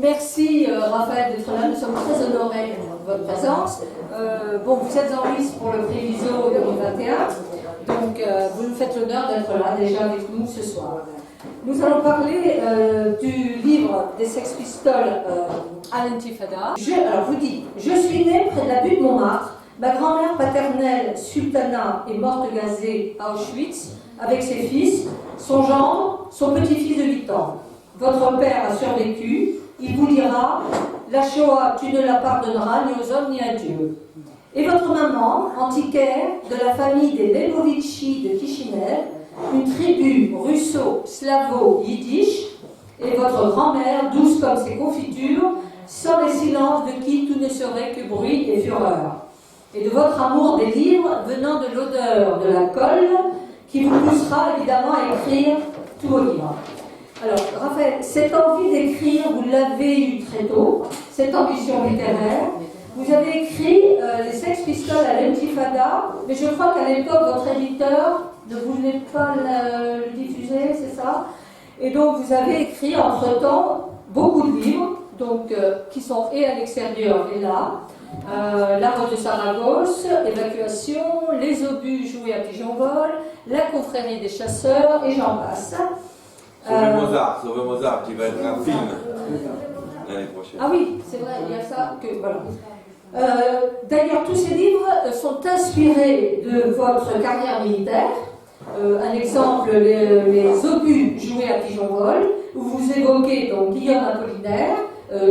Merci Raphaël d'être là, nous sommes très honorés de votre présence. Bon, vous êtes en lice pour le prix Viso 2021, donc vous nous faites l'honneur d'être là déjà avec nous ce soir. Nous allons parler du livre des Sex Pistols à l'Intifada. Alors vous dites, je suis née près de la butte Montmartre. Ma grand-mère paternelle, Sultana, est morte gazée à Auschwitz avec ses fils, son gendre, son petit-fils de 8 ans. Votre père a survécu, il vous dira « La Shoah, tu ne la pardonneras ni aux hommes ni à Dieu ». Et votre maman, antiquaire, de la famille des Lebovici de Kishinev, une tribu russo-slavo-yiddish, et votre grand-mère, douce comme ses confitures, sans les silences de qui tout ne serait que bruit et fureur. Et de votre amour des livres venant de l'odeur de la colle qui vous poussera évidemment à écrire tous vos livres. Alors, Raphaël, cette envie d'écrire, vous l'avez eue très tôt, cette ambition littéraire. Vous avez écrit les Sex Pistols à l'Intifada, mais je crois qu'à l'époque, votre éditeur ne voulait pas le diffuser, c'est ça? Et donc, vous avez écrit entre-temps beaucoup de livres, donc, qui sont et à l'extérieur et là. La Rose de Saragosse, Évacuation, Les obus joués à pigeon-vol, La confrérie des chasseurs, et j'en passe. Sauve Mozart, qui va être un film l'année prochaine. Ah oui, c'est vrai, il y a ça que voilà. D'ailleurs, tous ces livres sont inspirés de votre carrière militaire. Un exemple, les obus joués à pigeon-vol, où vous évoquez donc Guillaume Apollinaire,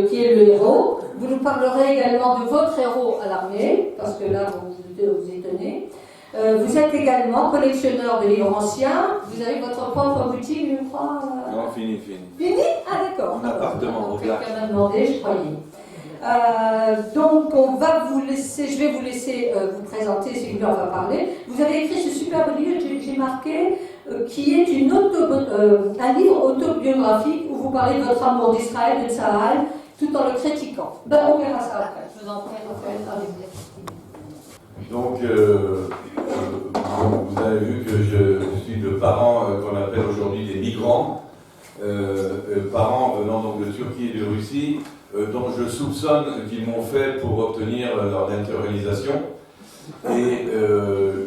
qui est le héros. Vous nous parlerez également de votre héros à l'armée, parce que là, vous y tenez. Vous êtes également collectionneur de livres anciens. Vous avez votre propre boutique, je crois. Non, fini. Fini? Ah, d'accord. En appartement au Black. Quelqu'un m'a demandé, je croyais. Donc, je vais vous laisser vous présenter, c'est lui on va parler. Vous avez écrit ce superbe livre, j'ai marqué, qui est un livre autobiographique où vous parlez de votre amour d'Israël, de Tsahal, tout en le critiquant. Ben, on verra ça après. Je vous en prie, Raphaël, avec plaisir. Donc, vous avez vu que je suis de parents qu'on appelle aujourd'hui des migrants, parents venant donc de Turquie et de Russie, dont je soupçonne qu'ils m'ont fait pour obtenir leur naturalisation. Et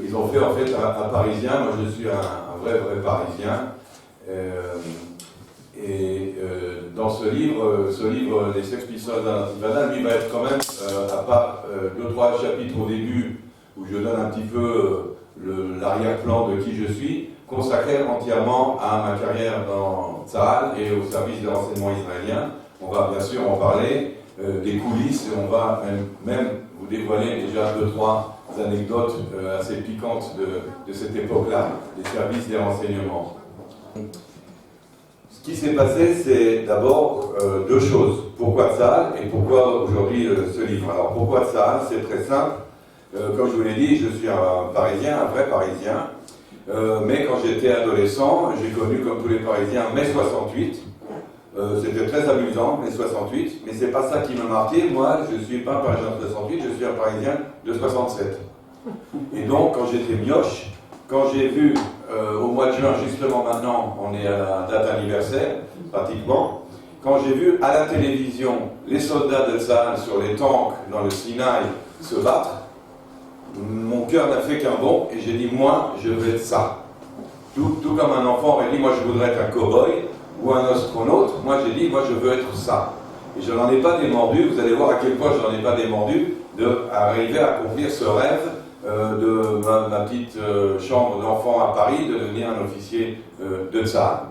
ils ont fait en fait un Parisien. Moi, je suis un vrai Parisien. Dans ce livre, les Sex Pistols d'Intifada, lui va être quand même, à part 2-3 chapitres au début, où je donne un petit peu l'arrière-plan de qui je suis, consacré entièrement à ma carrière dans Tsahal et au service de renseignement israélien. On va bien sûr en parler, des coulisses, et on va même vous dévoiler déjà 2-3 anecdotes assez piquantes de cette époque-là, des services des renseignements. Ce qui s'est passé, c'est d'abord deux choses. Pourquoi Tsahal et pourquoi aujourd'hui ce livre? Alors pourquoi Tsahal? C'est très simple. Comme je vous l'ai dit, je suis un Parisien, un vrai Parisien. Mais quand j'étais adolescent, j'ai connu, comme tous les Parisiens, mai 68. C'était très amusant, mai 68. Mais c'est pas ça qui m'a marqué. Moi, je ne suis pas un Parisien de 68, je suis un Parisien de 67. Et donc, quand j'étais mioche, quand j'ai vu, au mois de juin, justement maintenant, on est à la date anniversaire, pratiquement, quand j'ai vu à la télévision les soldats de Tsahal sur les tanks dans le Sinaï se battre, mon cœur n'a fait qu'un bond et j'ai dit, moi, je veux être ça. Tout comme un enfant aurait dit, moi, je voudrais être un cow-boy ou un astronaute. Moi, j'ai dit, moi, je veux être ça. Et je n'en ai pas démordu, vous allez voir à quel point je n'en ai pas démordu, d'arriver à accomplir ce rêve de ma petite chambre d'enfant à Paris, de devenir un officier de Tsahal.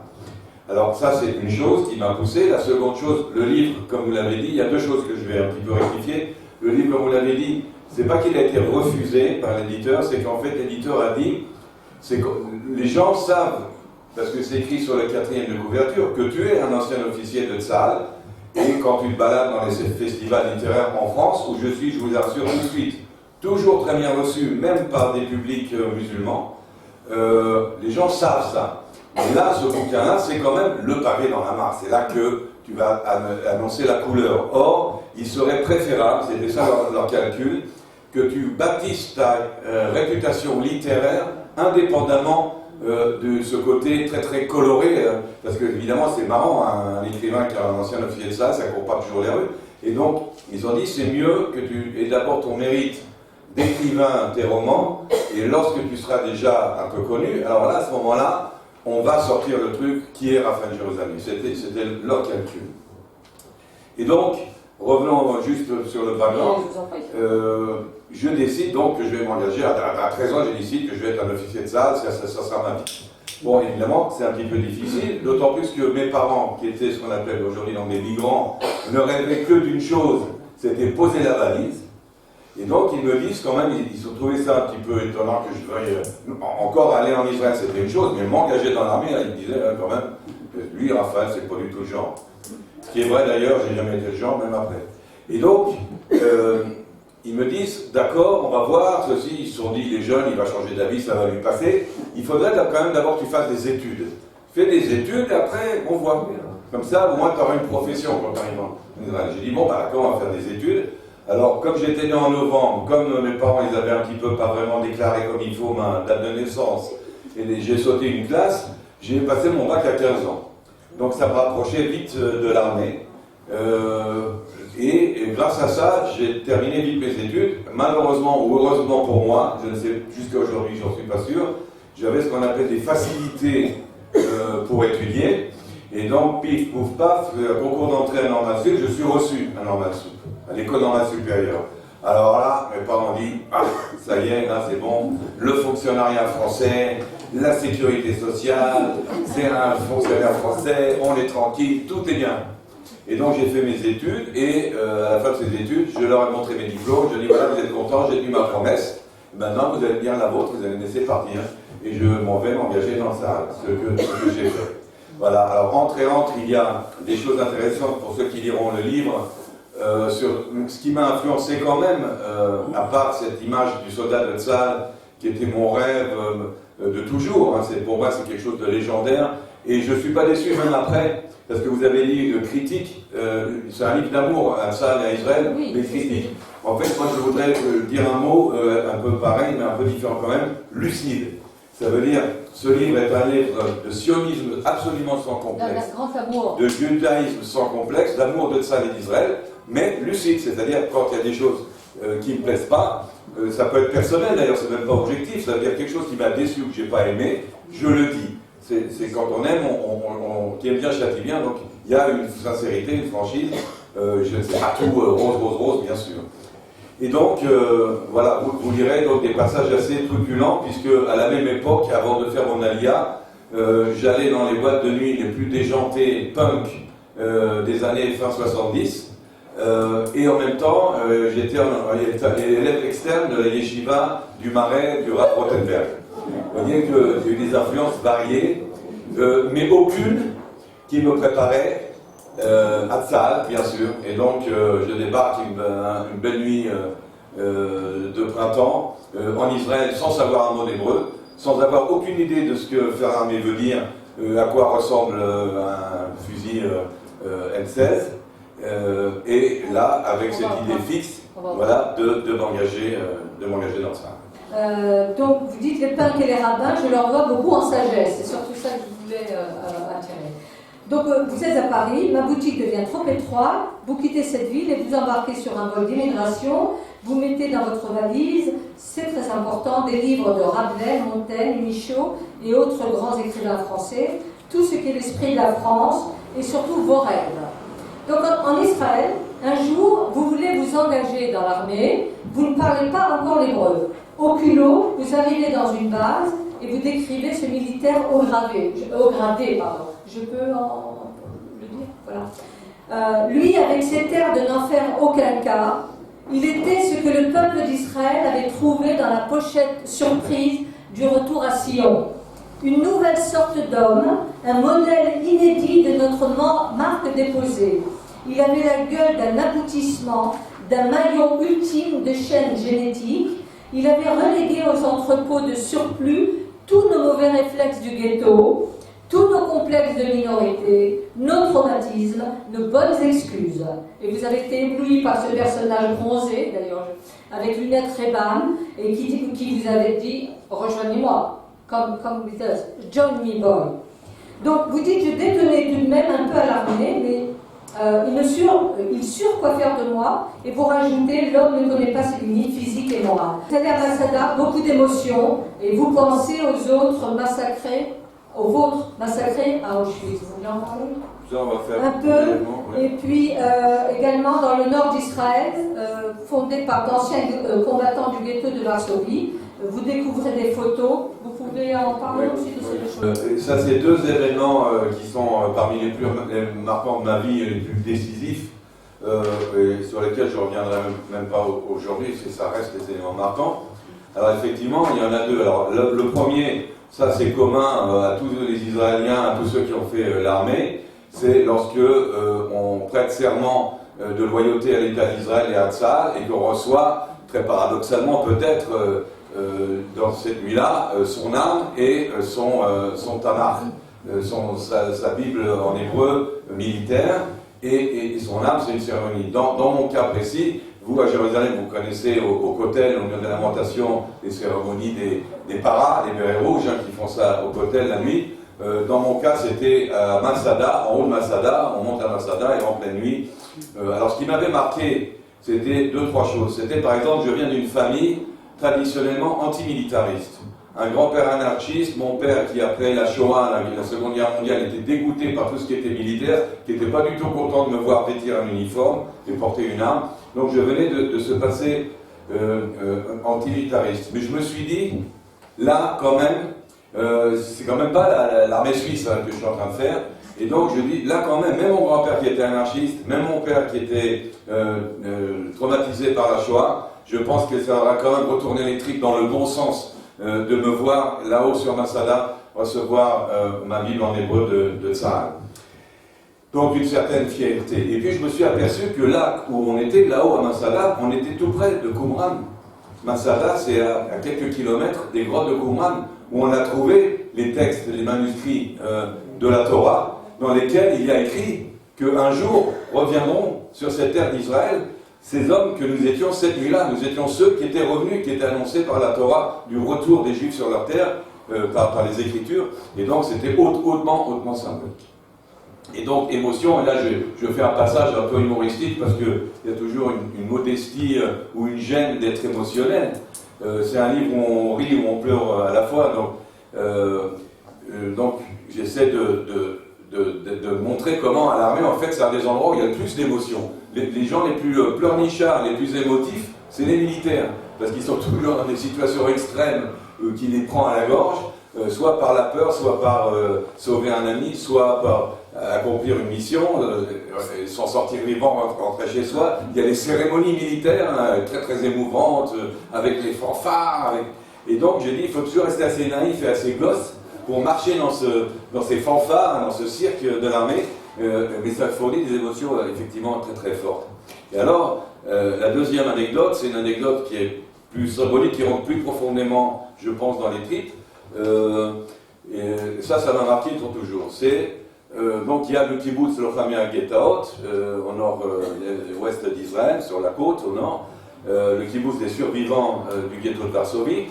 Alors ça, c'est une chose qui m'a poussé. La seconde chose, le livre, comme vous l'avez dit, il y a deux choses que je vais un petit peu rectifier. Le livre, comme vous l'avez dit, c'est pas qu'il a été refusé par l'éditeur, c'est qu'en fait l'éditeur a dit, c'est que les gens savent, parce que c'est écrit sur la 4e de couverture, que tu es un ancien officier de Tsahal, et quand tu te balades dans les festivals littéraires en France, où je suis, je vous assure tout de suite, toujours très bien reçu, même par des publics musulmans, les gens savent ça. Et là, ce bouquin-là, c'est quand même le pavé dans la mare, c'est là que tu vas annoncer la couleur. Or, il serait préférable, c'était ça leur calcul, que tu bâtisses ta réputation littéraire indépendamment de ce côté très très coloré, parce que évidemment c'est marrant, un écrivain qui a un ancien officier de ça court pas toujours les rues. Et donc, ils ont dit c'est mieux que tu aies d'abord ton mérite d'écrivain tes romans, et lorsque tu seras déjà un peu connu, alors là, à ce moment-là, on va sortir le truc qui est Raphaël Jérusalem. C'était leur calcul. Et donc, revenons juste sur le background. Je décide donc que je vais m'engager, à 13 ans, je décide que je vais être un officier de salle, ça sera ma vie. Bon, évidemment, c'est un petit peu difficile, d'autant plus que mes parents, qui étaient ce qu'on appelle aujourd'hui dans des migrants, ne rêvaient que d'une chose, c'était poser la valise. Et donc, ils me disent quand même, ils ont trouvé ça un petit peu étonnant que je veuille encore aller en Israël, c'était une chose, mais m'engager dans l'armée, là, ils me disaient quand même, lui, Raphaël, c'est pas du tout le genre. Ce qui est vrai d'ailleurs, j'ai jamais été le genre, même après. Et donc, ils me disent, d'accord, on va voir, ceci, ils se sont dit, il est jeune, il va changer d'avis, ça va lui passer. Il faudrait quand même d'abord que tu fasses des études. Fais des études et après, on voit. Comme ça, au moins, tu auras une profession quand tu arrives en Israël. J'ai dit, bon, bah d'accord, on va faire des études. Alors, comme j'étais né en novembre, comme mes parents, ils avaient un petit peu pas vraiment déclaré comme il faut ma date de naissance, et j'ai sauté une classe, j'ai passé mon bac à 15 ans. Donc, ça m'a rapproché vite de l'armée. Et grâce à ça, j'ai terminé vite mes études. Malheureusement ou heureusement pour moi, je ne sais jusqu'à aujourd'hui, j'en suis pas sûr, j'avais ce qu'on appelle des facilités pour étudier. Et donc, pif, pouf, paf, concours d'entrée à Normal Sup, je suis reçu à Normal Sup, à l'école normale supérieure. Alors là, mes parents ont dit, ah, ça y est, là c'est bon, le fonctionnariat français, la sécurité sociale, c'est un fonctionnaire français, on est tranquille, tout est bien. Et donc j'ai fait mes études, et à la fin de ces études, je leur ai montré mes diplômes, je dis voilà, vous êtes contents, j'ai tenu ma promesse, maintenant vous allez bien la vôtre, vous allez me laisser partir, et je m'en vais m'engager dans ça, ce que j'ai fait. Voilà, alors entre, il y a des choses intéressantes pour ceux qui liront le livre, sur ce qui m'a influencé quand même, à part cette image du soldat de Tzahal, qui était mon rêve de toujours, hein, pour moi c'est quelque chose de légendaire, et je ne suis pas déçu même après, parce que vous avez dit critique, c'est un livre d'amour à Tzahal et à Israël, oui, mais critique. En fait, moi je voudrais dire un mot un peu pareil, mais un peu différent quand même, lucide. Ça veut dire, ce livre est un livre de sionisme absolument sans complexe, de judaïsme sans complexe, d'amour de Tzahal et d'Israël, mais lucide, c'est-à-dire quand il y a des choses qui ne me plaisent pas, ça peut être personnel d'ailleurs, c'est même pas objectif, ça veut dire quelque chose qui m'a déçu ou que j'ai pas aimé, je le dis. C'est quand on aime, qui aime bien châtie bien, donc il y a une sincérité, une franchise, je ne sais pas tout rose, bien sûr. Et donc, voilà, vous lirez donc des passages assez truculents, puisque à la même époque, avant de faire mon alia, j'allais dans les boîtes de nuit les plus déjantées, punk, des années fin 70, et en même temps, j'étais élève externe de la yeshiva du Marais du Rav Rothenberg. Vous voyez qu'il y a eu des influences variées, mais aucune qui me préparait à Tzahal, bien sûr. Et donc, je débarque une belle nuit de printemps en Israël sans savoir un mot d'hébreu, sans avoir aucune idée de ce que faire armée veut dire, à quoi ressemble un fusil M16. Et là, avec cette idée fixe, voilà, de m'engager dans ça. Donc, vous dites les punks et les rabbins, je leur vois beaucoup en sagesse. C'est surtout ça que je voulais attirer. Donc, vous êtes à Paris, ma boutique devient trop étroite, vous quittez cette ville et vous embarquez sur un vol d'immigration, vous mettez dans votre valise, c'est très important, des livres de Rabelais, Montaigne, Michaud et autres grands écrivains français, tout ce qui est l'esprit de la France et surtout vos rêves. Donc, en Israël, un jour, vous voulez vous engager dans l'armée, vous ne parlez pas encore l'hébreu. Au culot, vous arrivez dans une base et vous décrivez ce militaire haut gradé. Je peux le dire, voilà. Lui, avec cet air de n'en faire aucun cas, il était ce que le peuple d'Israël avait trouvé dans la pochette surprise du retour à Sion. Une nouvelle sorte d'homme, un modèle inédit de notre marque déposée. Il avait la gueule d'un aboutissement, d'un maillon ultime de chaîne génétique. Il avait relégué aux entrepôts de surplus tous nos mauvais réflexes du ghetto, tous nos complexes de minorité, nos traumatismes, nos bonnes excuses. Et vous avez été ébloui par ce personnage bronzé, d'ailleurs, avec lunettes Ray-Ban, et qui vous avait dit « Rejoignez-moi ». comme vous dites, Join Me Boy. Donc vous dites, je détenais tout de même un peu à l'armée, mais il sût quoi faire de moi, et vous rajoutez, l'homme ne connaît pas ses limites physiques et morales. Vous allez à Masada, beaucoup d'émotions, et vous pensez aux autres massacrés, aux vôtres massacrés à Auschwitz. Vous voulez en parler? Ça, on va faire un peu, et puis également dans le nord d'Israël, fondé par d'anciens combattants du ghetto de Varsovie. Vous découvrez des photos, vous pouvez en parler aussi de ces deux choses. Ça, c'est deux événements qui sont parmi les plus marquants de ma vie et les plus décisifs, et sur lesquels je ne reviendrai même pas aujourd'hui, parce que ça reste des éléments marquants. Alors effectivement, il y en a deux. Alors le premier, ça c'est commun à tous les Israéliens, à tous ceux qui ont fait l'armée, c'est lorsque on prête serment de loyauté à l'État d'Israël et à Tzahal, et qu'on reçoit, très paradoxalement peut-être, dans cette nuit-là, son âme et son Tanakh, sa Bible en hébreu militaire, et son âme, c'est une cérémonie. Dans mon cas précis, vous à Jérusalem, vous connaissez au Kotel, au milieu de la lamentation, les cérémonies des paras, les bérets rouges, qui font ça au Kotel la nuit. Dans mon cas, c'était à Masada, en haut de Masada, on monte à Masada et en pleine nuit. Alors ce qui m'avait marqué, c'était deux, trois choses. C'était par exemple, je viens d'une famille traditionnellement antimilitariste. Un grand-père anarchiste, mon père qui après la Shoah, la Seconde Guerre mondiale, était dégoûté par tout ce qui était militaire, qui n'était pas du tout content de me voir vêtir un uniforme et porter une arme. Donc je venais de ce passé antimilitariste. Mais je me suis dit, là quand même, c'est quand même pas l'armée suisse que je suis en train de faire. Et donc je dis, là quand même mon grand-père qui était anarchiste, même mon père qui était traumatisé par la Shoah, je pense que ça va quand même retourner les tripes dans le bon sens de me voir là-haut sur Masada recevoir ma Bible en hébreu de Tzahal. Donc une certaine fierté. Et puis je me suis aperçu que là où on était, là-haut à Masada, on était tout près de Qumran. Masada, c'est à quelques kilomètres des grottes de Qumran, où on a trouvé les textes, les manuscrits de la Torah, dans lesquels il y a écrit qu'un jour reviendront sur cette terre d'Israël ces hommes que nous étions cette nuit-là. Nous étions ceux qui étaient revenus, qui étaient annoncés par la Torah du retour des Juifs sur leur terre, par les Écritures, et donc c'était hautement symbolique. Et donc émotion, et là je fais un passage un peu humoristique parce qu'il y a toujours une modestie ou une gêne d'être émotionnel. C'est un livre où on rit, où on pleure à la fois, donc j'essaie de montrer comment à l'armée, en fait, c'est un des endroits où il y a le plus d'émotions. Les gens les plus pleurnichards, les plus émotifs, c'est les militaires, parce qu'ils sont toujours dans des situations extrêmes qui les prend à la gorge, soit par la peur, soit par sauver un ami, soit par accomplir une mission, s'en sortir vivant, rentrer chez soi. Il y a les cérémonies militaires, très émouvantes, avec les fanfares. Et donc j'ai dit, il faut toujours rester assez naïf et assez gosse pour marcher dans ces fanfares, dans ce cirque de l'armée, mais ça fournit des émotions effectivement très fortes. Et alors, la deuxième anecdote, c'est une anecdote qui est plus symbolique, qui rentre plus profondément, je pense, dans les tripes. Et ça m'a marqué pour toujours. Donc il y a le kibbutz Lochamia Getaot, au nord-ouest d'Israël, sur la côte, au nord, le kibbutz des survivants du ghetto de Varsovie.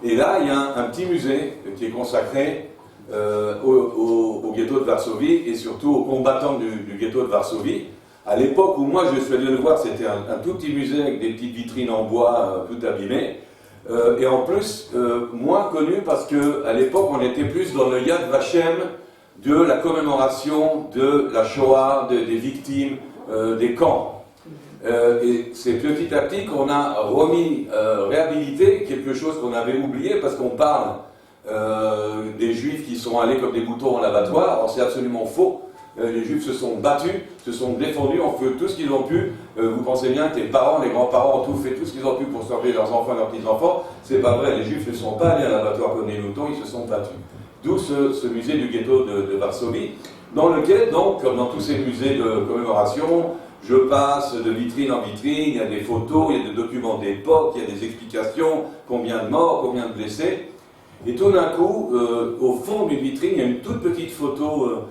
Et là, il y a un petit musée qui est consacré au ghetto de Varsovie et surtout aux combattants du ghetto de Varsovie. À l'époque où moi je suis allé le voir, c'était un tout petit musée avec des petites vitrines en bois tout abîmées. Et en plus, moins connu parce qu'à l'époque, on était plus dans le Yad Vashem de la commémoration de la Shoah, des victimes, des camps. Et c'est petit à petit qu'on a réhabilité quelque chose qu'on avait oublié parce qu'on parle des Juifs qui sont allés comme des moutons en abattoir. Alors c'est absolument faux. Les Juifs se sont battus, se sont défendus, ont fait tout ce qu'ils ont pu. Vous pensez bien que les parents, les grands-parents ont tout fait, tout ce qu'ils ont pu pour sauver leurs enfants et leurs petits-enfants. C'est pas vrai, les Juifs ne sont pas allés à l'abattoir comme des moutons, ils se sont battus. D'où ce musée du ghetto de Varsovie, dans lequel, donc, comme dans tous ces musées de commémoration, je passe de vitrine en vitrine, il y a des photos, il y a des documents d'époque, il y a des explications, combien de morts, combien de blessés. Et tout d'un coup, au fond d'une vitrine, il y a une toute petite photo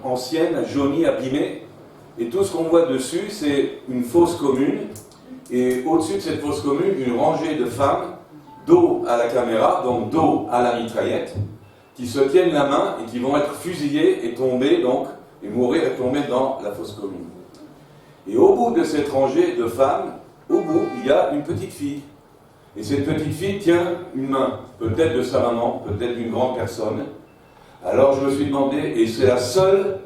ancienne, jaunie, abîmée, et tout ce qu'on voit dessus, c'est une fosse commune, et au-dessus de cette fosse commune, une rangée de femmes dos à la caméra, donc dos à la mitraillette, qui se tiennent la main et qui vont être fusillés et tomber, donc, et mourir et tomber dans la fosse commune. Et au bout de cette rangée de femmes, au bout, il y a une petite fille. Et cette petite fille tient une main, peut-être de sa maman, peut-être d'une grande personne. Alors je me suis demandé, et c'est la seule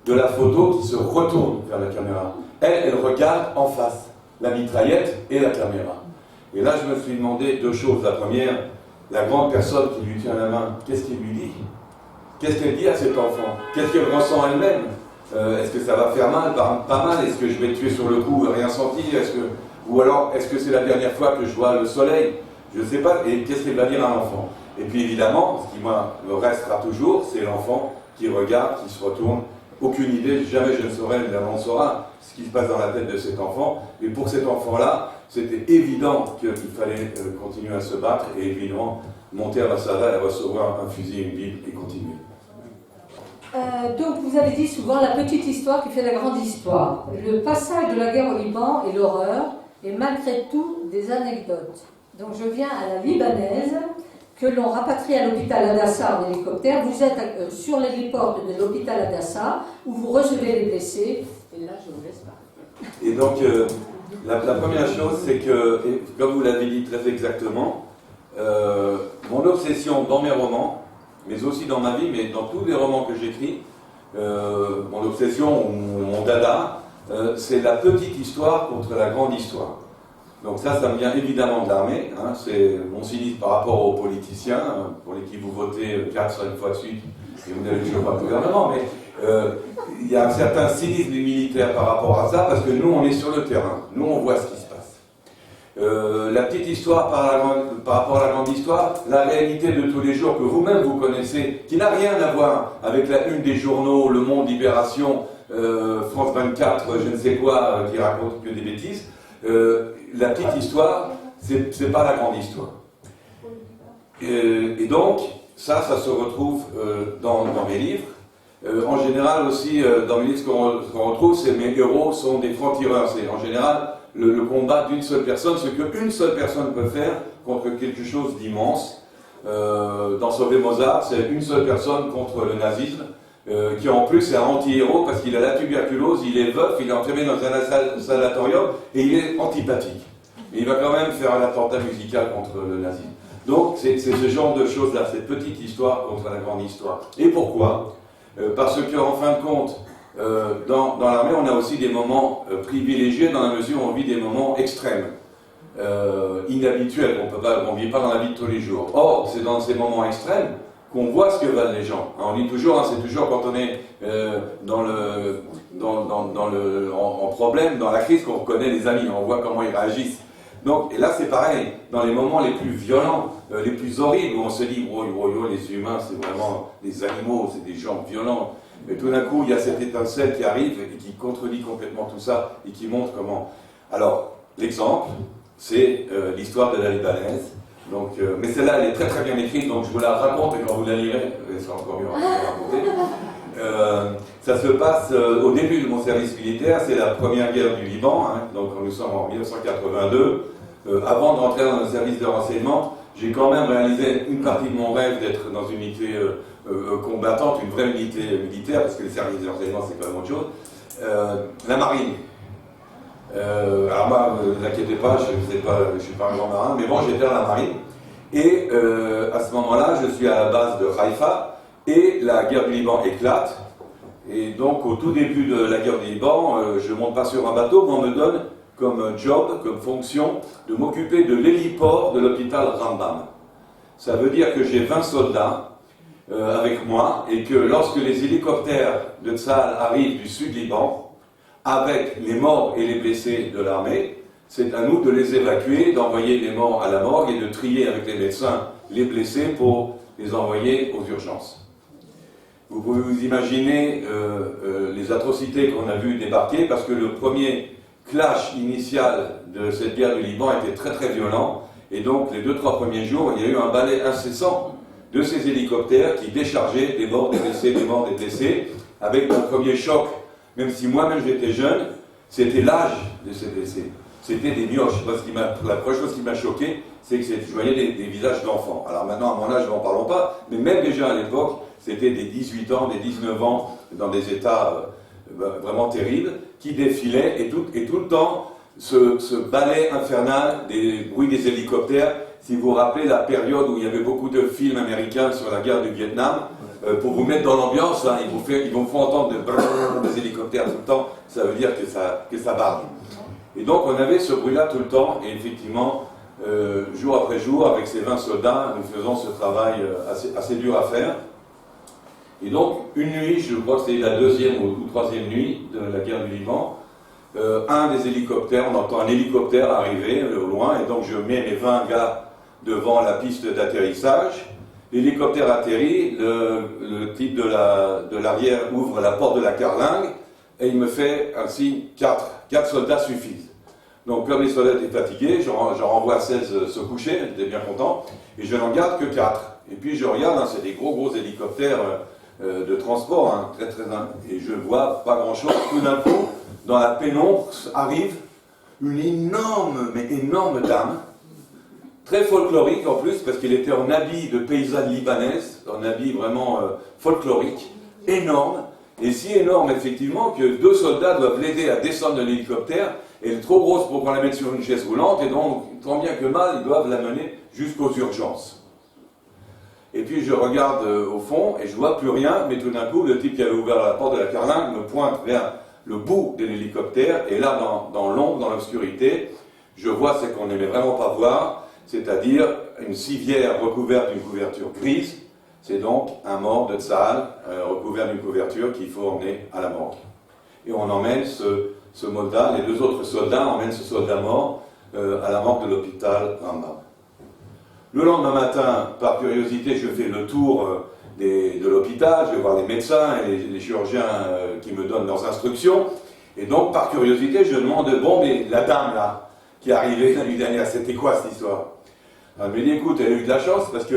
de la photo qui se retourne vers la caméra. Elle regarde en face, la mitraillette et la caméra. Et là, je me suis demandé deux choses. La première, la grande personne qui lui tient la main, qu'est-ce qu'elle lui dit? Qu'est-ce qu'elle dit à cet enfant? Qu'est-ce qu'elle ressent elle-même? Est-ce que ça va faire mal? Pas mal. Est-ce que je vais tuer sur le coup, rien senti? Ou alors, est-ce que c'est la dernière fois que je vois le soleil? Je ne sais pas. Et qu'est-ce qu'elle va dire à l'enfant? Et puis évidemment, ce qui me restera toujours, c'est l'enfant qui regarde, qui se retourne. Aucune idée, jamais je ne saurais, évidemment on saura ce qui se passe dans la tête de cet enfant. Et pour cet enfant-là, c'était évident qu'il fallait continuer à se battre et évidemment monter à Masada et recevoir un fusil et une Bible et continuer. Donc vous avez dit souvent la petite histoire qui fait la grande histoire. Le passage de la guerre au Liban et l'horreur est malgré tout des anecdotes. Donc je viens à la libanaise, que l'on rapatrie à l'hôpital Adassa en hélicoptère. Vous êtes sur l'héliport de l'hôpital Adassa où vous recevez les blessés. Et là, je vous laisse parler. Et donc, la première chose, c'est que, comme vous l'avez dit très exactement, mon obsession dans mes romans, mais aussi dans ma vie, mais dans tous les romans que j'écris, mon obsession, mon dada, c'est la petite histoire contre la grande histoire. Donc ça me vient évidemment de l'armée, hein, c'est mon cynisme par rapport aux politiciens, pour lesquels vous votez 4-5 fois de suite, et vous n'avez toujours pas de gouvernement, mais il y a un certain cynisme des militaires par rapport à ça, parce que nous on est sur le terrain, nous on voit ce qui se passe. La petite histoire par rapport à la grande histoire, la réalité de tous les jours que vous-même vous connaissez, qui n'a rien à voir avec la une des journaux, Le Monde, Libération, France 24, je ne sais quoi, qui raconte que des bêtises. La petite histoire, c'est pas la grande histoire. Et donc, ça se retrouve dans mes livres. En général aussi, dans mes livres, ce qu'on retrouve, c'est mes héros sont des francs-tireurs. C'est en général le combat d'une seule personne, ce qu'une seule personne peut faire contre quelque chose d'immense. Dans Sauver Mozart, c'est une seule personne contre le nazisme, qui en plus est un anti-héros parce qu'il a la tuberculose, il est veuf, il est enfermé dans un sanatorium et il est antipathique. Et il va quand même faire un attentat musical contre le nazisme. Donc c'est ce genre de choses-là, cette petite histoire contre la grande histoire. Et pourquoi? Parce qu'en fin de compte, dans l'armée, on a aussi des moments privilégiés dans la mesure où on vit des moments extrêmes, inhabituels, on ne vit pas dans la vie de tous les jours. Or, c'est dans ces moments extrêmes qu'on voit ce que valent les gens. On dit toujours, c'est toujours quand on est en problème, dans la crise, qu'on reconnaît les amis, on voit comment ils réagissent. Donc, et là c'est pareil, dans les moments les plus violents, les plus horribles, où on se dit, les humains c'est vraiment des animaux, c'est des gens violents. Mais tout d'un coup, il y a cette étincelle qui arrive et qui contredit complètement tout ça et qui montre comment. Alors, l'exemple, c'est l'histoire de la libanaise. Donc, mais celle-là, elle est très très bien écrite, donc je vous la raconte et quand vous la lirez, elle sera encore mieux racontée. Ça se passe au début de mon service militaire, c'est la première guerre du Liban, hein, donc nous sommes en 1982. Avant de rentrer dans le service de renseignement, j'ai quand même réalisé une partie de mon rêve d'être dans une unité combattante, une vraie unité militaire, parce que le service de renseignement c'est quand même autre chose. La marine. Alors moi, ne vous inquiétez pas, je ne suis pas un grand marin, mais bon, j'étais dans la marine. Et à ce moment-là, je suis à la base de Haïfa, et la guerre du Liban éclate. Et donc, au tout début de la guerre du Liban, je ne monte pas sur un bateau, mais on me donne comme job, comme fonction, de m'occuper de l'héliport de l'hôpital Rambam. Ça veut dire que j'ai 20 soldats avec moi, et que lorsque les hélicoptères de Tsahal arrivent du sud Liban, avec les morts et les blessés de l'armée, c'est à nous de les évacuer, d'envoyer les morts à la morgue et de trier avec les médecins les blessés pour les envoyer aux urgences. Vous pouvez vous imaginer les atrocités qu'on a vues débarquer, parce que le premier clash initial de cette guerre du Liban était très très violent, et donc les 2-3 premiers jours, il y a eu un balai incessant de ces hélicoptères qui déchargeaient des morts, des blessés, des morts, des blessés, avec le premier choc. Même si moi-même j'étais jeune, c'était l'âge de ces blessés. c'était des mioches. Moi, la première chose qui m'a choqué, c'est que je voyais des visages d'enfants. Alors maintenant, à mon âge, n'en parlons pas, mais même déjà à l'époque, c'était des 18 ans, des 19 ans, dans des états vraiment terribles, qui défilaient, et tout le temps, ce ballet infernal des bruits des hélicoptères. Si vous vous rappelez la période où il y avait beaucoup de films américains sur la guerre du Vietnam, pour vous mettre dans l'ambiance, hein, ils vous font entendre des hélicoptères tout le temps, ça veut dire que ça barde. Et donc on avait ce bruit-là tout le temps, et effectivement, jour après jour, avec ces 20 soldats, nous faisons ce travail assez dur à faire. Et donc, une nuit, je crois que c'était la deuxième ou troisième nuit de la guerre du Liban, un des hélicoptères, on entend un hélicoptère arriver au loin, et donc je mets mes 20 gars devant la piste d'atterrissage. L'hélicoptère atterrit, le type de l'arrière ouvre la porte de la carlingue, et il me fait un signe, 4 soldats suffisent. Donc comme les soldats étaient fatigués, j'en renvoie 16 se coucher, j'étais bien content, et je n'en garde que 4. Et puis je regarde, hein, c'est des gros hélicoptères de transport, hein, très, et je vois pas grand-chose. Tout d'un coup, dans la pénombre, arrive une énorme dame, très folklorique en plus, parce qu'elle était en habit de paysanne libanaise, en habit vraiment folklorique, énorme, et si énorme effectivement que 2 soldats doivent l'aider à descendre de l'hélicoptère. Elle est trop grosse pour qu'on la mette sur une chaise roulante, et donc, tant bien que mal, ils doivent la mener jusqu'aux urgences. Et puis je regarde au fond, et je vois plus rien, mais tout d'un coup, le type qui avait ouvert la porte de la carlingue me pointe vers le bout de l'hélicoptère, et là, dans l'ombre, dans l'obscurité, je vois ce qu'on n'aimait vraiment pas voir, c'est-à-dire une civière recouverte d'une couverture grise. C'est donc un mort de Tsahal recouvert d'une couverture qu'il faut emmener à la morgue. Et on emmène ce soldat, les 2 autres soldats emmènent ce soldat mort à la morgue de l'hôpital Rambam. Le lendemain matin, par curiosité, je fais le tour de l'hôpital, je vais voir les médecins et les chirurgiens qui me donnent leurs instructions. Et donc, par curiosité, je demande, bon, mais la dame là, qui est arrivée la nuit dernière, c'était quoi cette histoire? Elle me dit, écoute, elle a eu de la chance parce que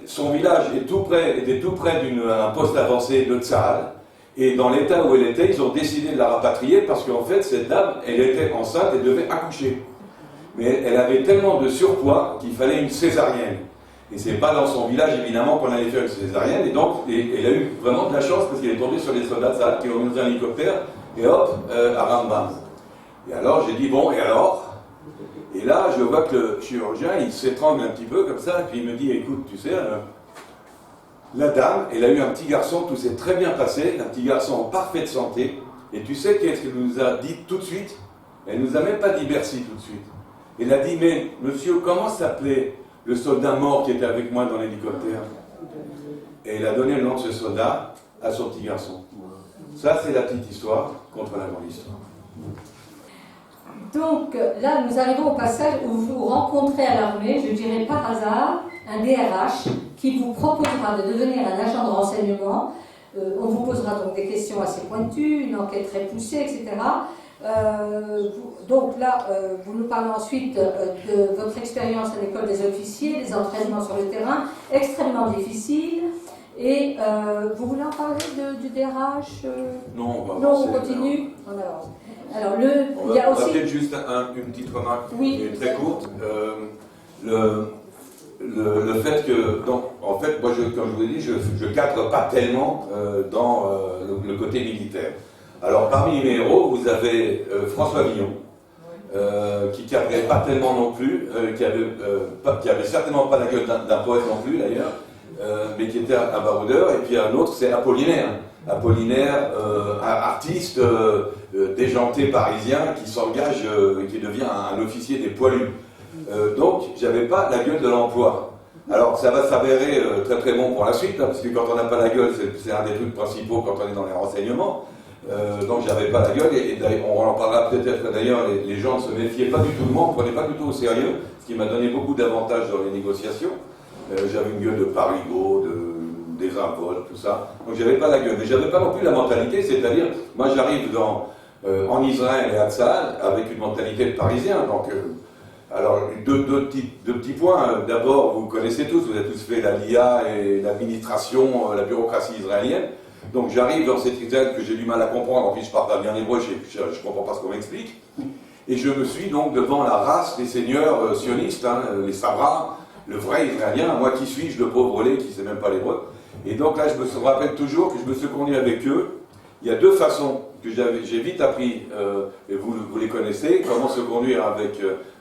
son village était tout près d'un poste avancé de Tsahal. Et dans l'état où elle était, ils ont décidé de la rapatrier parce qu'en fait, cette dame, elle était enceinte et devait accoucher. Mais elle avait tellement de surpoids qu'il fallait une césarienne. Et c'est pas dans son village, évidemment, qu'on allait faire une césarienne. Et donc, elle a eu vraiment de la chance parce qu'elle est tombée sur les soldats de Tsahal qui ont mis dans un hélicoptère et hop, à Rambam. Et alors, j'ai dit, bon, et alors? Et là, je vois que le chirurgien, il s'étrangle un petit peu comme ça, et puis il me dit, écoute, tu sais, la dame, elle a eu un petit garçon, tout s'est très bien passé, un petit garçon en parfaite santé, et tu sais qu'est-ce qu'elle nous a dit tout de suite? Elle nous a même pas dit merci tout de suite. Elle a dit, mais monsieur, comment s'appelait le soldat mort qui était avec moi dans l'hélicoptère? Et elle a donné le nom de ce soldat à son petit garçon. Ça, c'est la petite histoire contre la grande histoire. Donc là, nous arrivons au passage où vous rencontrez à l'armée, je dirais par hasard, un DRH qui vous proposera de devenir un agent de renseignement. On vous posera donc des questions assez pointues, une enquête très poussée, etc. Donc là, vous nous parlez ensuite de votre expérience à l'école des officiers, des entraînements sur le terrain, extrêmement difficiles. Et vous voulez en parler du DRH Non, on continue. On avance. Alors, il y a aussi... peut-être juste une petite remarque, oui, très courte. Le fait que, donc, en fait, moi, comme je vous l'ai dit, je ne cadre pas tellement dans le côté militaire. Alors, parmi mes héros, vous avez François Villon, qui ne cadrait pas tellement non plus, qui avait certainement pas la gueule d'un poète non plus, d'ailleurs, mais qui était un baroudeur, et puis un autre, c'est Apollinaire. Apollinaire, artiste déjanté parisien qui s'engage, qui devient un officier des poilus. Donc, j'avais pas la gueule de l'emploi. Alors, ça va s'avérer très très bon pour la suite, hein, parce que quand on n'a pas la gueule, c'est un des trucs principaux quand on est dans les renseignements. Donc, j'avais pas la gueule, et on en parlera peut-être d'ailleurs, les gens ne se méfiaient pas du tout de moi, ne prenaient pas du tout au sérieux, ce qui m'a donné beaucoup d'avantages dans les négociations. J'avais une gueule de parigot, des involtes, tout ça. Donc j'avais pas la gueule. Mais j'avais pas non plus la mentalité, c'est-à-dire, moi j'arrive en Israël et à Tsahal avec une mentalité de parisien. Donc, alors, deux petits points. D'abord, vous connaissez tous, vous avez tous fait la LIA et l'administration, la bureaucratie israélienne. Donc j'arrive dans cette Israël que j'ai du mal à comprendre, en plus je parle pas bien hébreu, je comprends pas ce qu'on m'explique. Et je me suis donc devant la race des seigneurs sionistes, hein, les Sabras, le vrai Israélien, moi qui suis-je, le pauvre lait qui ne sait même pas l'hébreu. Et donc là, je me rappelle toujours que je me suis conduit avec eux. Il y a deux façons que j'ai vite appris, et vous les connaissez, comment se conduire avec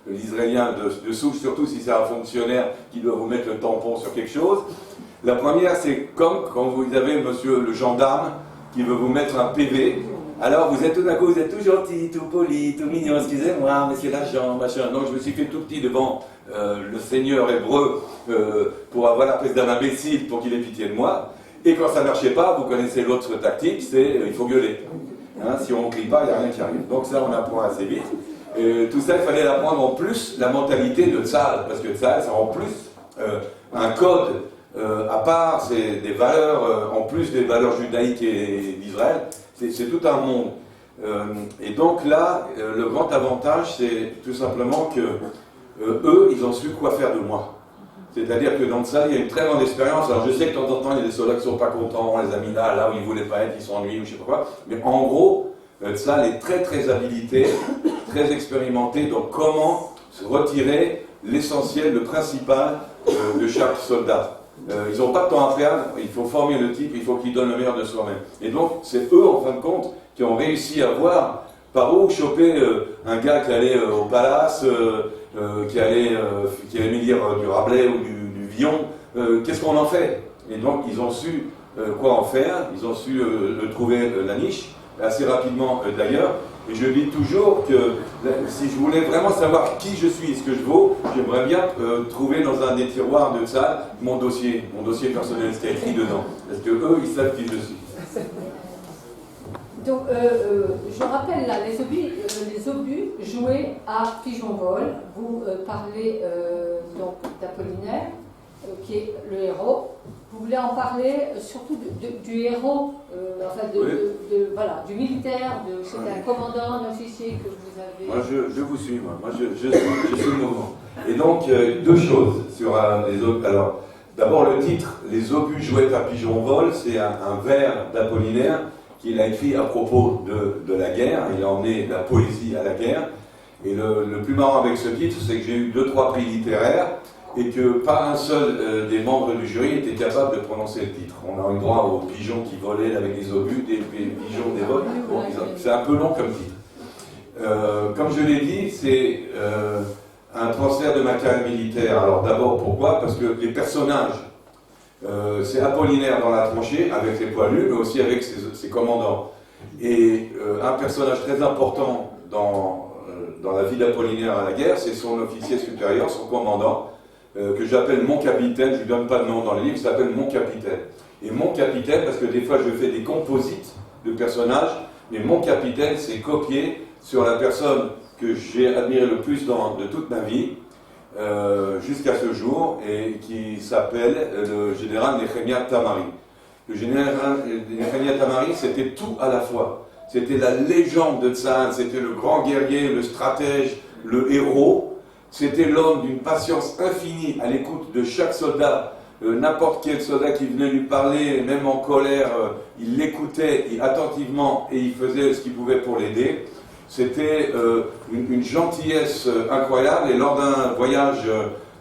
l'Israélien de souche, surtout si c'est un fonctionnaire qui doit vous mettre le tampon sur quelque chose. La première, c'est comme quand vous avez monsieur le gendarme qui veut vous mettre un PV. Alors vous êtes tout d'un coup, vous êtes tout gentil, tout poli, tout mignon, excusez-moi, monsieur l'agent, machin. Donc je me suis fait tout petit devant le seigneur hébreu pour avoir la prise d'un imbécile pour qu'il ait pitié de moi. Et quand ça ne marchait pas, vous connaissez l'autre tactique, c'est il faut gueuler. Hein, si on ne crie pas, il n'y a rien qui arrive. Donc ça, on apprend assez vite. Tout ça, il fallait l'apprendre en plus la mentalité de Tzahal, parce que Tzahal, c'est en plus un code à part, c'est des valeurs, en plus des valeurs judaïques et d'Israël, c'est tout un monde. Et donc là, le grand avantage, c'est tout simplement que eux, ils ont su quoi faire de moi. C'est-à-dire que dans ça, il y a une très grande expérience. Alors je sais que de temps en temps, il y a des soldats qui ne sont pas contents, on les a mis là où ils ne voulaient pas être, ils s'ennuient ou je ne sais pas quoi. Mais en gros, ça, elle est très très habilité, très expérimenté. Donc comment se retirer l'essentiel, le principal de chaque soldat. Ils n'ont pas de temps à perdre, il faut former le type, il faut qu'il donne le meilleur de soi-même. Et donc, c'est eux, en fin de compte, qui ont réussi à voir par où choper un gars qui allait au palace, qui allait me lire du Rabelais ou du Villon, qu'est-ce qu'on en fait? Et donc, ils ont su quoi en faire, ils ont su trouver la niche, assez rapidement d'ailleurs. Et je dis toujours que si je voulais vraiment savoir qui je suis et ce que je vaux, j'aimerais bien trouver dans un des tiroirs de ça mon dossier personnel, ce qui est écrit dedans. Parce que eux, ils savent qui je suis. Donc, je rappelle là, les obus joués à pigeon vol. Vous parlez donc d'Apollinaire, qui est le héros. Vous voulez en parler surtout du héros, enfin voilà, du militaire, c'était un commandant, un officier que vous avez... Moi, je vous suis, moi je suis le mouvement. Et donc, deux choses sur les obus. Alors, d'abord le titre, Les obus joués à pigeon vol, c'est un vers d'Apollinaire qu'il a écrit à propos de la guerre. Il a emmené la poésie à la guerre. Et le plus marrant avec ce titre, c'est que j'ai eu 2-3 prix littéraires et que pas un seul des membres du jury était capable de prononcer le titre. On a eu droit aux pigeons qui volaient avec des obus, des pigeons des vols. Bon, c'est un peu long comme titre. Comme je l'ai dit, c'est un transfert de matériel militaire. Alors d'abord, pourquoi? Parce que les personnages, c'est Apollinaire dans la tranchée, avec ses poilus, mais aussi avec ses commandants. Et un personnage très important dans la vie d'Apollinaire à la guerre, c'est son officier supérieur, son commandant, que j'appelle mon capitaine. Je ne lui donne pas de nom dans les livres, il s'appelle mon capitaine. Et mon capitaine, parce que des fois je fais des composites de personnages, mais mon capitaine, c'est copié sur la personne que j'ai admirée le plus de toute ma vie, jusqu'à ce jour, et qui s'appelle le général Nehemia Tamari. Le général Nehemia Tamari, c'était tout à la fois. C'était la légende de Tzahal, c'était le grand guerrier, le stratège, le héros. C'était l'homme d'une patience infinie à l'écoute de chaque soldat. N'importe quel soldat qui venait lui parler, même en colère, il l'écoutait attentivement et il faisait ce qu'il pouvait pour l'aider. C'était une gentillesse incroyable. Et lors d'un voyage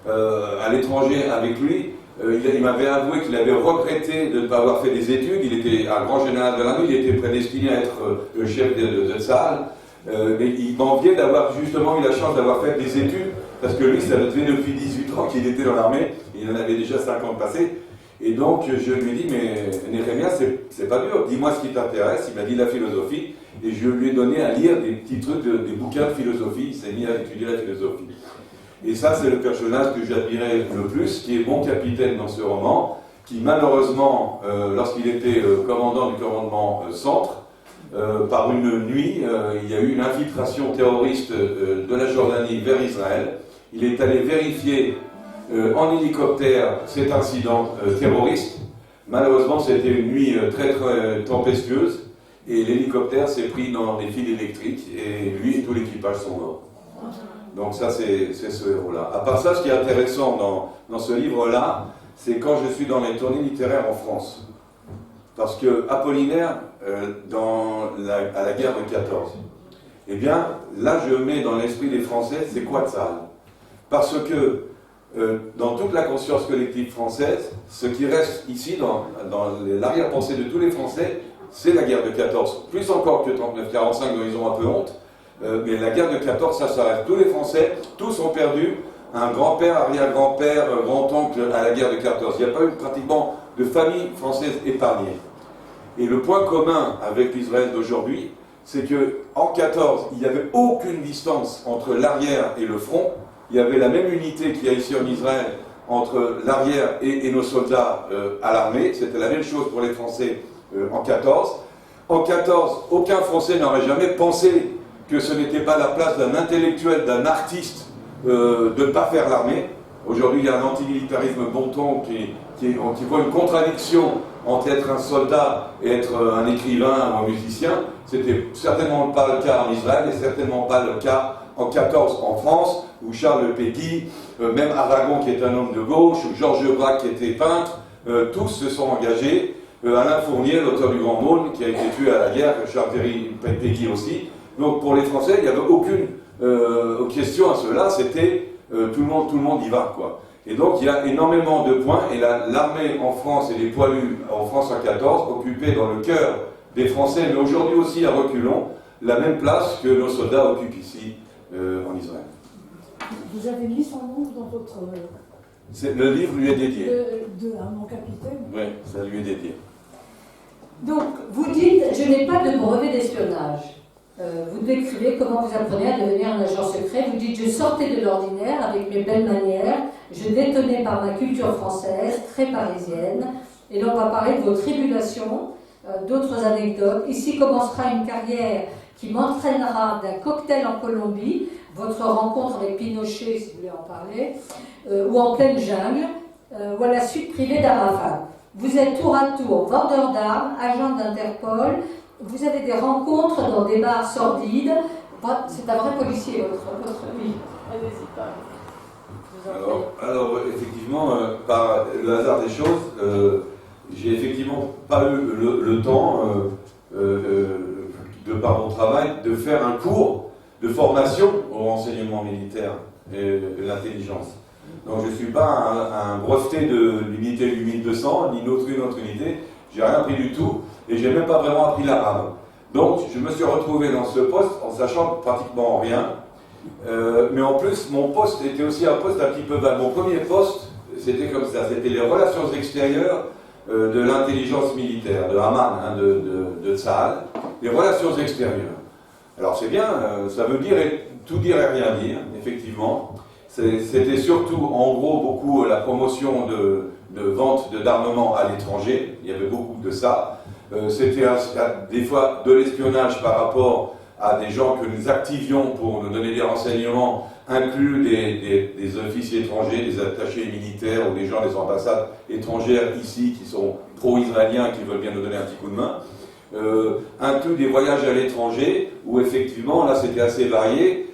à l'étranger avec lui, il m'avait avoué qu'il avait regretté de ne pas avoir fait des études. Il était un grand général de l'armée, il était prédestiné à être le chef de Tzahal. Mais il m'enviait d'avoir justement eu la chance d'avoir fait des études, parce que lui, ça faisait depuis 18 ans qu'il était dans l'armée, il en avait déjà 50 passés. Et donc je lui ai dit, mais Nehemia, c'est pas dur, dis-moi ce qui t'intéresse. Il m'a dit la philosophie, et je lui ai donné à lire des petits trucs, des bouquins de philosophie. Il s'est mis à étudier la philosophie. Et ça, c'est le personnage que j'admirais le plus, qui est mon capitaine dans ce roman, qui malheureusement, lorsqu'il était commandant du commandement centre, par une nuit, il y a eu une infiltration terroriste de la Jordanie vers Israël. Il est allé vérifier en hélicoptère cet incident terroriste. Malheureusement, c'était une nuit très très tempéstueuse et l'hélicoptère s'est pris dans des fils électriques et lui et tout l'équipage sont morts. Donc ça, c'est ce héros-là. À part ça, ce qui est intéressant dans ce livre-là, c'est quand je suis dans les tournées littéraires en France. Parce que Apollinaire, à la guerre de 14, Eh bien, là, je mets dans l'esprit des Français, c'est quoi Tzahal? Parce que dans toute la conscience collective française, ce qui reste ici, dans l'arrière-pensée de tous les Français, c'est la guerre de 14. Plus encore que 39-45, dont ils ont un peu honte. Mais la guerre de 14, ça reste. Tous les Français, tous ont perdu un grand-père, arrière-grand-père, grand-oncle à la guerre de 14. Il n'y a pas eu pratiquement de famille française épargnée. Et le point commun avec l'Israël d'aujourd'hui, c'est qu'en 14, il n'y avait aucune distance entre l'arrière et le front. Il y avait la même unité qu'il y a ici en Israël entre l'arrière et nos soldats à l'armée. C'était la même chose pour les Français en 14. En 14, aucun Français n'aurait jamais pensé que ce n'était pas la place d'un intellectuel, d'un artiste, de ne pas faire l'armée. Aujourd'hui, il y a un antimilitarisme bon ton qui voit une contradiction entre être un soldat et être un écrivain ou un musicien. C'était certainement pas le cas en Israël et certainement pas le cas en 14 en France, où Charles Péguy, même Aragon qui est un homme de gauche, Georges Braque qui était peintre, tous se sont engagés. Alain Fournier, l'auteur du Grand Maulne, qui a été tué à la guerre, Charles Péguy aussi. Donc pour les Français, il n'y avait aucune question à cela, c'était tout le monde y va, quoi. Et donc il y a énormément de points, et l'armée en France et les poilus en France en 14 occupaient dans le cœur des Français, mais aujourd'hui aussi à reculons, la même place que nos soldats occupent ici en Israël. Vous avez mis son nom dans votre... Le livre lui est dédié. À mon capitaine. Oui, ça lui est dédié. Donc, vous dites, je n'ai pas de brevet d'espionnage. Vous décrivez comment vous apprenez à devenir un agent secret. Vous dites, je sortais de l'ordinaire avec mes belles manières. Je détenais par ma culture française, très parisienne. Et là, on va parler de vos tribulations, d'autres anecdotes. Ici commencera une carrière qui m'entraînera d'un cocktail en Colombie, votre rencontre avec Pinochet, si vous voulez en parler, ou en pleine jungle, ou à la suite privée d'Arafat. Vous êtes tour à tour vendeur d'armes, agent d'Interpol, vous avez des rencontres dans des bars sordides. C'est un vrai policier, votre vie. Allez-y, pas. Alors effectivement, par le hasard des choses, j'ai effectivement pas eu le temps, de par mon travail, de faire un cours de formation au renseignement militaire et de l'intelligence. Donc je ne suis pas un breveté de l'unité 8200, ni une autre unité, j'ai rien appris du tout, et j'ai même pas vraiment appris l'arabe. Donc je me suis retrouvé dans ce poste en sachant pratiquement rien, mais en plus mon poste était aussi un poste un petit peu vague. Mon premier poste, c'était comme ça, c'était les relations extérieures de l'intelligence militaire, de Haman, de Tzahal, les relations extérieures. Alors c'est bien, ça veut dire tout dire et rien dire, effectivement. C'était surtout, en gros, beaucoup la promotion de vente d'armement à l'étranger. Il y avait beaucoup de ça. C'était des fois de l'espionnage par rapport à des gens que nous activions pour nous donner des renseignements, inclus des officiers étrangers, des attachés militaires ou des gens des ambassades étrangères ici qui sont pro-israéliens, qui veulent bien nous donner un petit coup de main. Inclus des voyages à l'étranger, où effectivement, là c'était assez varié.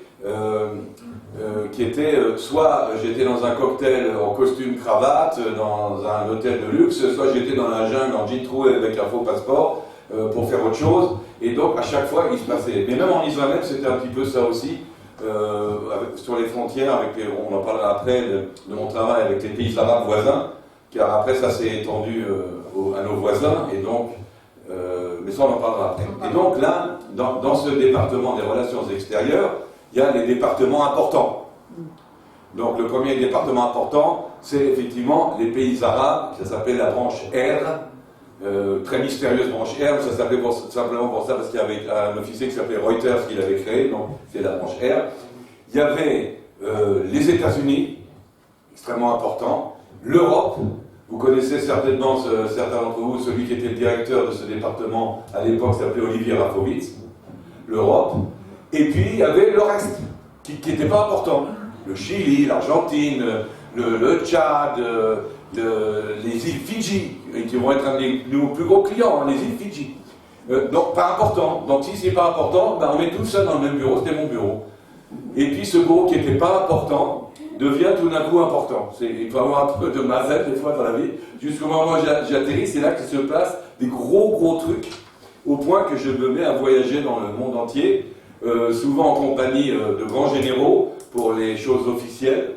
Qui était soit j'étais dans un cocktail en costume cravate dans un hôtel de luxe, soit j'étais dans la jungle en jean troué avec un faux passeport pour faire autre chose, et donc à chaque fois il se passait. Mais même en Israël c'était un petit peu ça aussi, sur les frontières, on en parlera après de mon travail avec les pays arabes voisins, car après ça s'est étendu à nos voisins, et donc mais ça on en parlera après. Et donc là, dans ce département des relations extérieures, il y a les départements importants. Donc le premier département important, c'est effectivement les pays arabes, ça s'appelle la branche R, très mystérieuse branche R, ça s'appelait simplement pour ça parce qu'il y avait un officier qui s'appelait Reuters qui l'avait créé, donc c'est la branche R. Il y avait les États-Unis, extrêmement important, l'Europe, vous connaissez certainement, certains d'entre vous, celui qui était le directeur de ce département à l'époque s'appelait Olivier Rafovitz, l'Europe. Et puis il y avait le reste, qui n'était pas important. Le Chili, l'Argentine, le Tchad, les îles Fidji, qui vont être un de nos plus gros clients, les îles Fidji. Donc pas important. Donc si c'est pas important, ben, on met tout ça dans le même bureau, c'était mon bureau. Et puis ce bureau qui n'était pas important devient tout d'un coup important. Il faut avoir un peu de mazette des fois dans la vie. Jusqu'au moment où j'atterris, c'est là que se passent des gros trucs, au point que je me mets à voyager dans le monde entier. souvent en compagnie de grands généraux pour les choses officielles.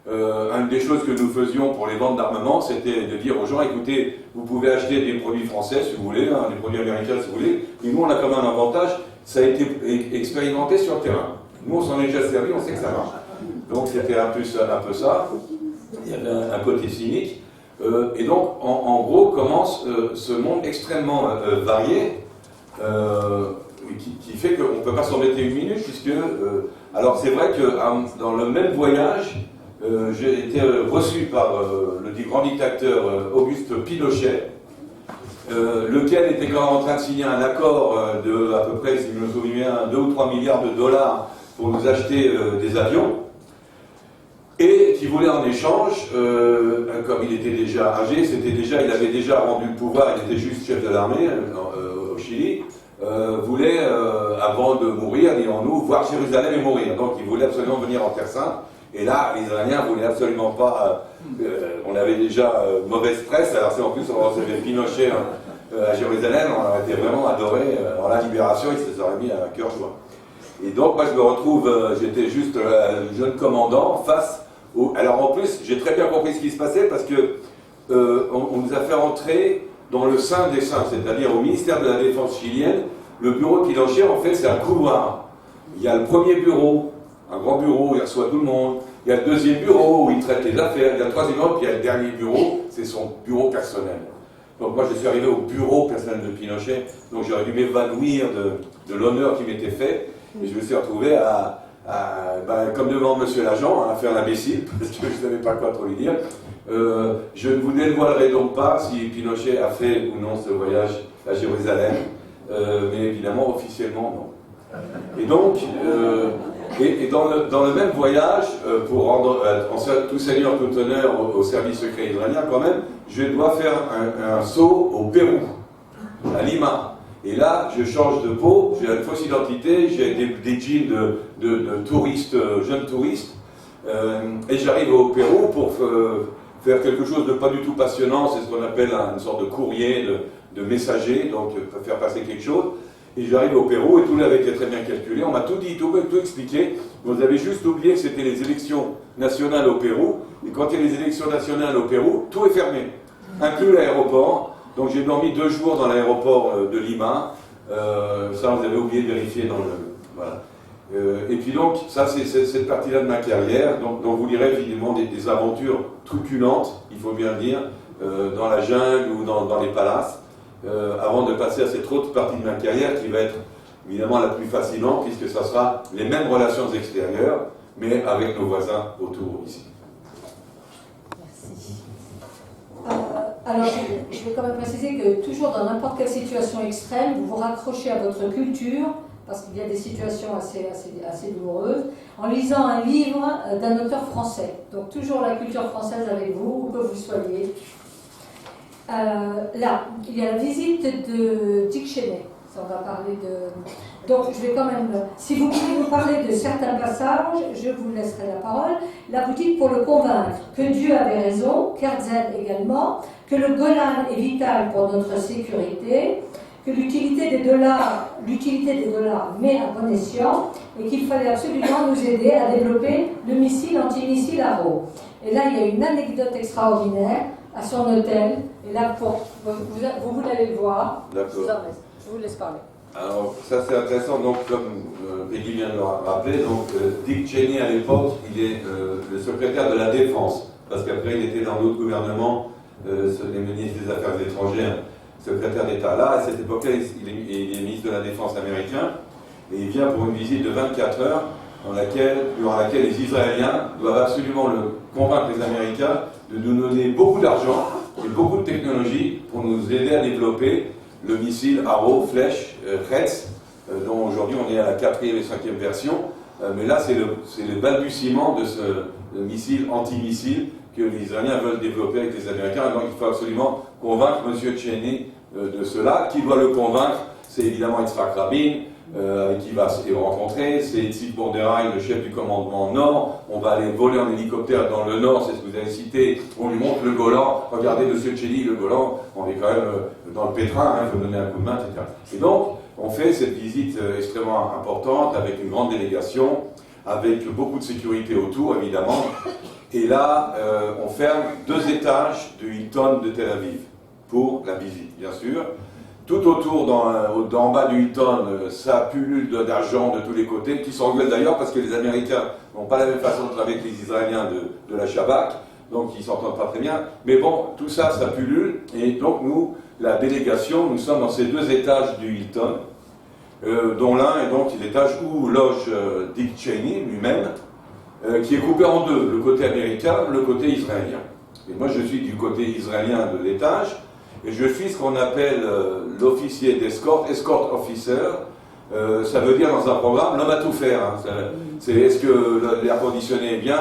Une des choses que nous faisions pour les ventes d'armement, c'était de dire aux gens, écoutez, vous pouvez acheter des produits français si vous voulez, hein, des produits américains si vous voulez, et nous on a quand même un avantage, ça a été expérimenté sur le terrain. Nous on s'en est déjà servi, on sait que ça marche. Donc c'était un peu ça, il y avait un côté cynique, et donc en gros commence ce monde extrêmement varié, qui fait qu'on ne peut pas s'embêter une minute, puisque, alors c'est vrai que dans le même voyage, j'ai été reçu par le grand dictateur Auguste Pinochet, lequel était quand même en train de signer un accord de à peu près, si je me souviens bien, 2 ou 3 milliards de dollars pour nous acheter des avions, et qui voulait en échange, comme il était déjà âgé, il avait déjà rendu le pouvoir, il était juste chef de l'armée au Chili, voulait, avant de mourir, disons-nous, voir Jérusalem et mourir. Donc il voulait absolument venir en Terre Sainte. Et là, les Iraniens ne voulaient absolument pas. On avait déjà mauvaise presse, alors si en plus on recevait Pinochet à Jérusalem, on aurait été vraiment adoré. Alors la libération, ils se seraient mis à cœur joie. Et donc moi je me retrouve, j'étais juste jeune commandant face au. Alors en plus, j'ai très bien compris ce qui se passait parce que on nous a fait entrer dans le sein des saints, c'est-à-dire au ministère de la Défense chilienne. Le bureau de Pinochet, en fait, c'est un couloir. Il y a le premier bureau, un grand bureau où il reçoit tout le monde. Il y a le deuxième bureau où il traite les affaires. Il y a le troisième bureau, puis il y a le dernier bureau, c'est son bureau personnel. Donc moi, je suis arrivé au bureau personnel de Pinochet, donc j'aurais dû m'évanouir de l'honneur qui m'était fait. Et je me suis retrouvé comme devant monsieur l'agent, à faire l'imbécile, parce que je ne savais pas quoi trop lui dire. Je ne vous dévoilerai donc pas si Pinochet a fait ou non ce voyage à Jérusalem, mais évidemment, officiellement, non. Et donc, dans le même voyage, pour rendre tout seigneur, tout honneur au service secret israélien, quand même, je dois faire un saut au Pérou, à Lima. Et là, je change de peau, j'ai une fausse identité, j'ai des jeans de touristes, jeunes touristes, et j'arrive au Pérou pour faire quelque chose de pas du tout passionnant, c'est ce qu'on appelle une sorte de courrier, de messager, donc faire passer quelque chose. Et j'arrive au Pérou et tout avait été très bien calculé, on m'a tout dit, tout expliqué. Vous avez juste oublié que c'était les élections nationales au Pérou, et quand il y a les élections nationales au Pérou, tout est fermé, inclus l'aéroport. Donc j'ai dormi 2 jours dans l'aéroport de Lima, ça vous avez oublié de vérifier dans le... Voilà. Et puis donc, ça c'est cette partie-là de ma carrière, donc vous lirez évidemment des aventures truculentes, il faut bien le dire, dans la jungle ou dans les palaces, avant de passer à cette autre partie de ma carrière qui va être évidemment la plus fascinante, puisque ça sera les mêmes relations extérieures, mais avec nos voisins autour ici. Merci. Alors, je vais quand même préciser que toujours dans n'importe quelle situation extrême, vous vous raccrochez à votre culture, parce qu'il y a des situations assez douloureuses, en lisant un livre d'un auteur français. Donc toujours la culture française avec vous, où que vous soyez. Là, il y a la visite de Dick Cheney. Ça, on va parler de... Donc, je vais quand même... Si vous pouvez nous parler de certains passages, je vous laisserai la parole. Là, vous dites pour le convaincre que Dieu avait raison, Kerzen également, que le Golan est vital pour notre sécurité, que l'utilité des dollars met à bon escient, et qu'il fallait absolument nous aider à développer le missile antimissile Arrow. Et là, il y a une anecdote extraordinaire à son hôtel. Et là, vous allez le voir. D'accord. Je vous laisse parler. Alors, ça c'est intéressant. Donc, comme Peggy vient de le rappeler, donc, Dick Cheney à l'époque, il est le secrétaire de la Défense. Parce qu'après, il était dans d'autres gouvernements, les ministres des Affaires étrangères, secrétaire d'État. Là, à cette époque-là, il est ministre de la Défense américain. Et il vient pour une visite de 24 heures, durant laquelle les Israéliens doivent absolument convaincre les Américains de nous donner beaucoup d'argent et beaucoup de technologie pour nous aider à développer le missile Arrow, Flèche, Retz, dont aujourd'hui on est à la 4e et 5e version. Mais là, c'est le balbutiement de ce missile anti-missile que les Israéliens veulent développer avec les Américains. Donc il faut absolument convaincre M. Cheney de cela. Qui doit le convaincre? C'est évidemment Yitzhak Rabin, qui va se rencontrer, c'est Itzik Bonderaï, le chef du commandement Nord. On va aller voler en hélicoptère dans le Nord, c'est ce que vous avez cité. On lui montre le Golan. Regardez, monsieur Cheney, le Golan, on est quand même dans le pétrin, il faut donner un coup de main, etc. Et donc, on fait cette visite extrêmement importante avec une grande délégation, avec beaucoup de sécurité autour évidemment. Et là, on ferme 2 étages du Hilton de Tel Aviv pour la visite, bien sûr. Tout autour, en bas du Hilton, ça pullule d'argent de tous les côtés, qui s'engueulent d'ailleurs parce que les Américains n'ont pas la même façon de travailler que les Israéliens de la Shabak, donc ils ne s'entendent pas très bien. Mais bon, tout ça, ça pullule. Et donc nous, la délégation, nous sommes dans ces 2 étages du Hilton, dont l'un est donc l'étage où loge Dick Cheney lui-même, qui est coupé en 2, le côté américain, le côté israélien. Et moi, je suis du côté israélien de l'étage, et je suis ce qu'on appelle l'officier d'escorte, escort officer. Ça veut dire dans un programme l'homme à tout faire. Hein. C'est est-ce que l'air conditionné est bien,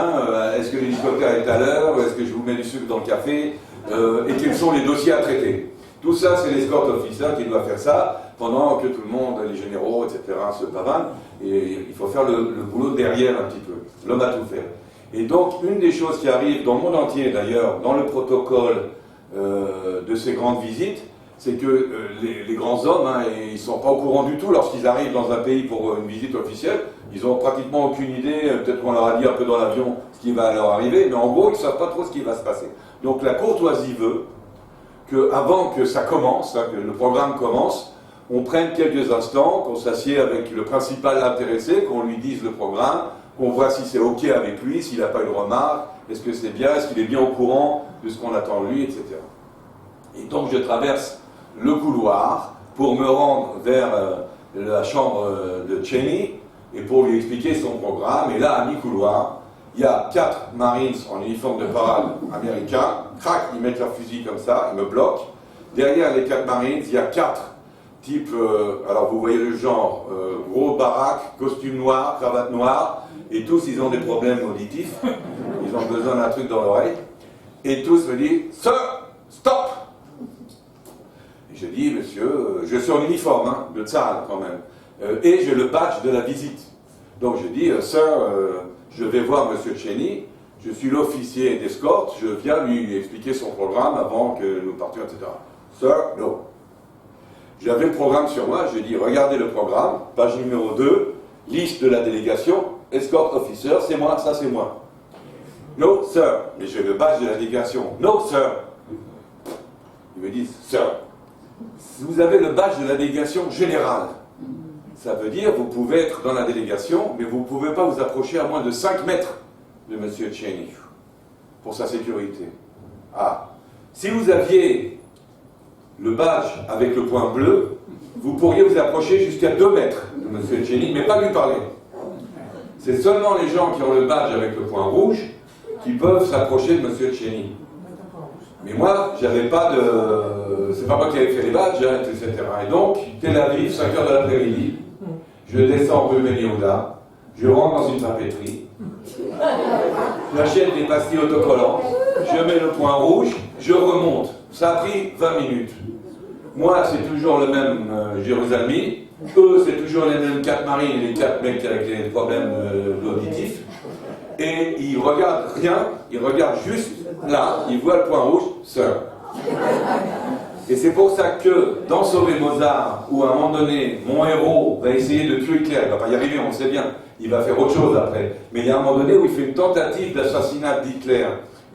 est-ce que l'hélicoptère est à l'heure, est-ce que je vous mets du sucre dans le café, et quels sont les dossiers à traiter. Tout ça, c'est l'escort officer qui doit faire ça pendant que tout le monde, les généraux, etc., se pavanent. Et il faut faire le boulot derrière un petit peu, l'homme à tout faire. Et donc, une des choses qui arrive dans le monde entier, d'ailleurs, dans le protocole de ces grandes visites, c'est que les grands hommes, hein, ils ne sont pas au courant du tout lorsqu'ils arrivent dans un pays pour une visite officielle. Ils n'ont pratiquement aucune idée, peut-être qu'on leur a dit un peu dans l'avion ce qui va leur arriver, mais en gros, ils ne savent pas trop ce qui va se passer. Donc la courtoisie veut qu'avant que ça commence, hein, que le programme commence, on prenne quelques instants, qu'on s'assied avec le principal intéressé, qu'on lui dise le programme, qu'on voit si c'est OK avec lui, s'il n'a pas une remarque, est-ce que c'est bien, est-ce qu'il est bien au courant de ce qu'on attend de lui, etc. Et donc je traverse le couloir pour me rendre vers la chambre de Cheney et pour lui expliquer son programme. Et là, à mi-couloir, il y a 4 Marines en uniforme de parade américain. Crac, ils mettent leur fusil comme ça, ils me bloquent. Derrière les 4 Marines, il y a 4 types, alors vous voyez le genre, gros baraque, costume noir, cravate noire, et tous ils ont des problèmes auditifs. Ils ont besoin d'un truc dans l'oreille. Et tous me disent, Sir, stop! Et je dis, monsieur, je suis en uniforme, hein, de Tsahal quand même, et j'ai le badge de la visite. Donc je dis, Sir, je vais voir monsieur Cheney, je suis l'officier d'escorte, je viens lui expliquer son programme avant que nous partions, etc. Sir, no. J'avais le programme sur moi, je dis, regardez le programme, page numéro 2, liste de la délégation, escort officer, c'est moi, ça c'est moi. No, sir. Mais j'ai le badge de la délégation. No, sir. Ils me disent, sir, vous avez le badge de la délégation générale. Ça veut dire, vous pouvez être dans la délégation, mais vous ne pouvez pas vous approcher à moins de 5 mètres de M. Cheney, pour sa sécurité. Ah, si vous aviez le badge avec le point bleu, vous pourriez vous approcher jusqu'à 2 mètres de M. Cheney, mais pas lui parler. C'est seulement les gens qui ont le badge avec le point rouge qui peuvent s'approcher de M. Cheney. Mais moi, j'avais pas de... C'est pas moi qui avais fait les badges, hein, etc. Et donc, Tel Aviv, 5h de l'après-midi, je descends rue Ben Yehuda, je rentre dans une papeterie, j'achète des pastilles autocollantes, je mets le point rouge, je remonte. Ça a pris 20 minutes. Moi, c'est toujours le même Jérusalem. Eux, c'est toujours les mêmes 4 marines et les 4 mecs avec les problèmes auditifs. Et ils regardent rien, ils regardent juste là, ils voient le point rouge, Sir. Et c'est pour ça que dans Sauver Mozart, où à un moment donné, mon héros va essayer de tuer Hitler, il ne va pas y arriver, on le sait bien, il va faire autre chose après. Mais il y a un moment donné où il fait une tentative d'assassinat d'Hitler,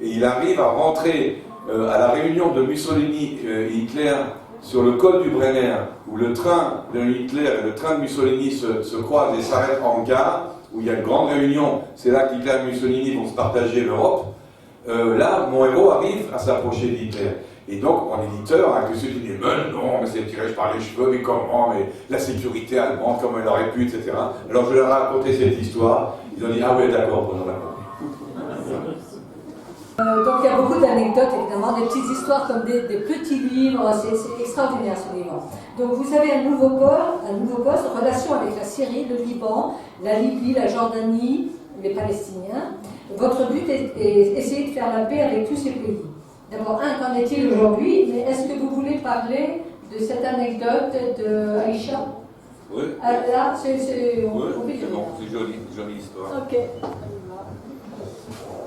et il arrive à rentrer à la réunion de Mussolini et Hitler sur le col du Brenner, où le train de Hitler et le train de Mussolini se croisent et s'arrêtent en gare, où il y a une grande réunion, c'est là qu'Hitler et Mussolini vont se partager l'Europe. Là, mon héros arrive à s'approcher d'Hitler. Et donc, mon éditeur, hein, que ceux qui disent « Mais non, mais c'est tiré par les cheveux, mais comment, mais la sécurité allemande, comment elle aurait pu, etc. » Alors, je leur ai raconté cette histoire. Ils ont dit « Ah oui, d'accord, prenons la Donc il y a beaucoup d'anecdotes, évidemment, des petites histoires comme des petits livres, c'est extraordinaire ce livre. Donc vous avez un nouveau poste, relation avec la Syrie, le Liban, la Libye, la Jordanie, les Palestiniens. Votre but est essayer de faire la paix avec tous ces pays. D'abord, qu'en est-il aujourd'hui? Mais est-ce que vous voulez parler de cette anecdote de Aïcha? Oui. Là, c'est jolie histoire. Ok.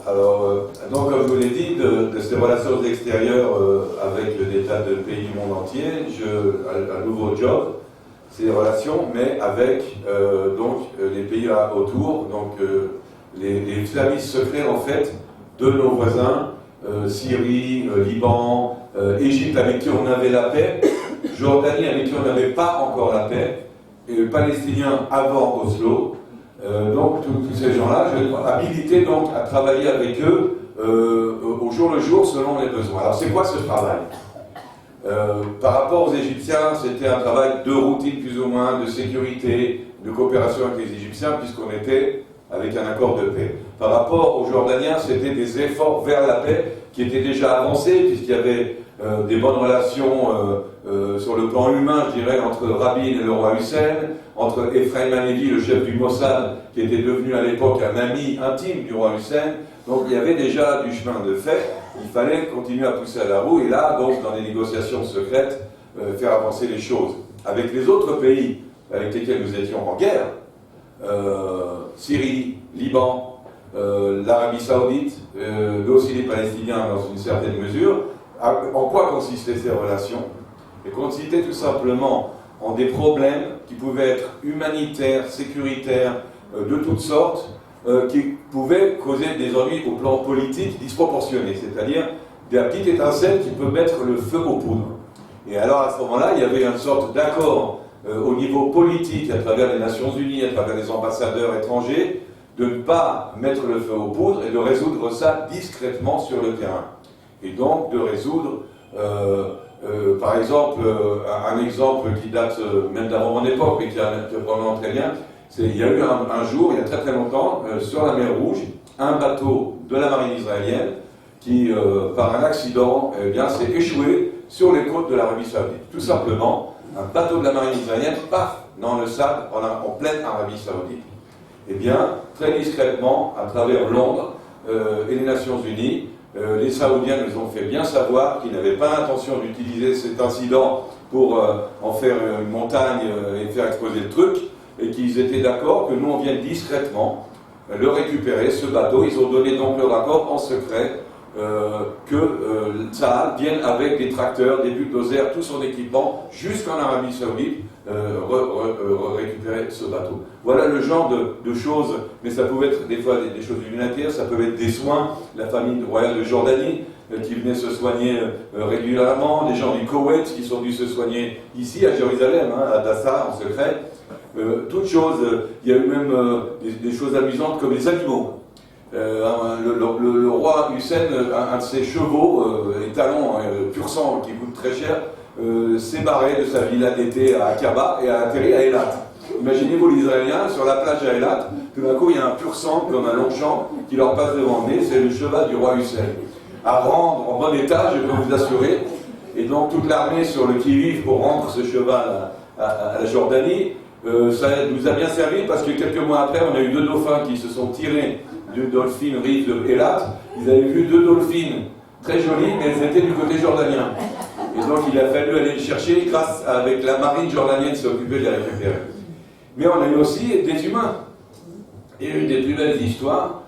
Alors, donc, comme je vous l'ai dit, de ces relations extérieures avec des tas de pays du monde entier, un nouveau job, ces relations, mais avec donc les pays autour, donc les services secrets en fait de nos voisins, Syrie, Liban, Égypte avec qui on avait la paix, Jordanie avec qui on n'avait pas encore la paix, et les Palestiniens avant Oslo. Donc tous ces gens-là, je vais être habilité donc à travailler avec eux au jour le jour selon les besoins. Alors c'est quoi ce travail? Par rapport aux Égyptiens, c'était un travail de routine plus ou moins, de sécurité, de coopération avec les Égyptiens, puisqu'on était avec un accord de paix. Par rapport aux Jordaniens, c'était des efforts vers la paix qui étaient déjà avancés, puisqu'il y avait des bonnes relations sur le plan humain, je dirais, entre Rabin et le roi Hussein, entre Ephraim Hanevi, le chef du Mossad, qui était devenu à l'époque un ami intime du roi Hussein. Donc il y avait déjà du chemin de fait, il fallait continuer à pousser à la roue, et là, donc, dans des négociations secrètes, faire avancer les choses. Avec les autres pays avec lesquels nous étions en guerre, Syrie, Liban, l'Arabie Saoudite, mais aussi les Palestiniens dans une certaine mesure, en quoi consistaient ces relations? Elles consistaient tout simplement en des problèmes qui pouvaient être humanitaires, sécuritaires, de toutes sortes, qui pouvaient causer des ennuis au plan politique disproportionnés, c'est-à-dire des petites étincelles qui peuvent mettre le feu aux poudres. Et alors à ce moment-là, il y avait une sorte d'accord au niveau politique, à travers les Nations Unies, à travers les ambassadeurs étrangers, de ne pas mettre le feu aux poudres et de résoudre ça discrètement sur le terrain. Et donc de résoudre, par exemple, un exemple qui date même d'avant mon époque, mais qui est vraiment très bien, il y a eu un jour, il y a très très longtemps, sur la mer Rouge, un bateau de la marine israélienne qui, par un accident, eh bien, s'est échoué sur les côtes de l'Arabie Saoudite. Tout simplement, un bateau de la marine israélienne, paf, dans le sable, en pleine Arabie Saoudite. Eh bien, très discrètement, à travers Londres et les Nations Unies, les Saoudiens nous ont fait bien savoir qu'ils n'avaient pas l'intention d'utiliser cet incident pour en faire une montagne et faire exploser le truc, et qu'ils étaient d'accord que nous on vienne discrètement le récupérer, ce bateau. Ils ont donné donc leur accord en secret que Tsahal vienne avec des tracteurs, des bulldozers, tout son équipement jusqu'en Arabie Saoudite récupérer ce bateau. Voilà le genre de choses, mais ça pouvait être des fois des choses humanitaires, ça pouvait être des soins, la famille royale de Jordanie qui venait se soigner régulièrement, des gens du Koweït qui sont venus se soigner ici à Jérusalem, à Dassa en secret. Toutes choses, il y a eu même des choses amusantes comme les animaux. Le roi Hussein, un de ses chevaux, étalons pur sang qui coûtent très cher, s'est barré de sa villa d'été à Aqaba et a atterri à Eilat. Imaginez-vous les Israéliens sur la plage à Eilat, tout d'un coup il y a un pur sang comme un long champ qui leur passe devant le nez, c'est le cheval du roi Hussein. À rendre en bon état, je peux vous assurer, et donc toute l'armée sur le qui-vive pour rendre ce cheval à la Jordanie. Ça nous a bien servi parce que quelques mois après, on a eu 2 dauphins qui se sont tirés du Dolphin Reef de Eilat. Ils avaient vu 2 dolphines très jolies, mais elles étaient du côté jordanien. Et donc il a fallu aller les chercher grâce avec la marine jordanienne s'est occupée de les récupérer. Mais on a eu aussi des humains. Et une des plus belles histoires,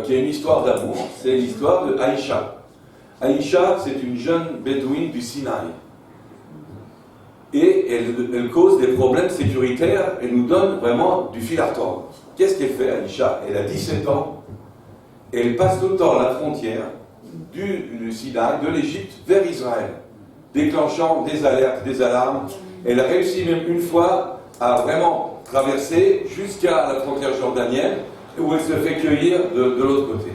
qui est une histoire d'amour, c'est l'histoire de Aïcha. Aïcha, c'est une jeune bédouine du Sinaï. Et elle cause des problèmes sécuritaires et nous donne vraiment du fil à retordre. Qu'est-ce qu'elle fait, Aïcha? Elle a 17 ans et elle passe tout le temps la frontière du Sinaï, de l'Égypte, vers Israël, déclenchant des alertes, des alarmes. Elle a réussi même une fois à vraiment traverser jusqu'à la frontière jordanienne où elle se fait cueillir de l'autre côté.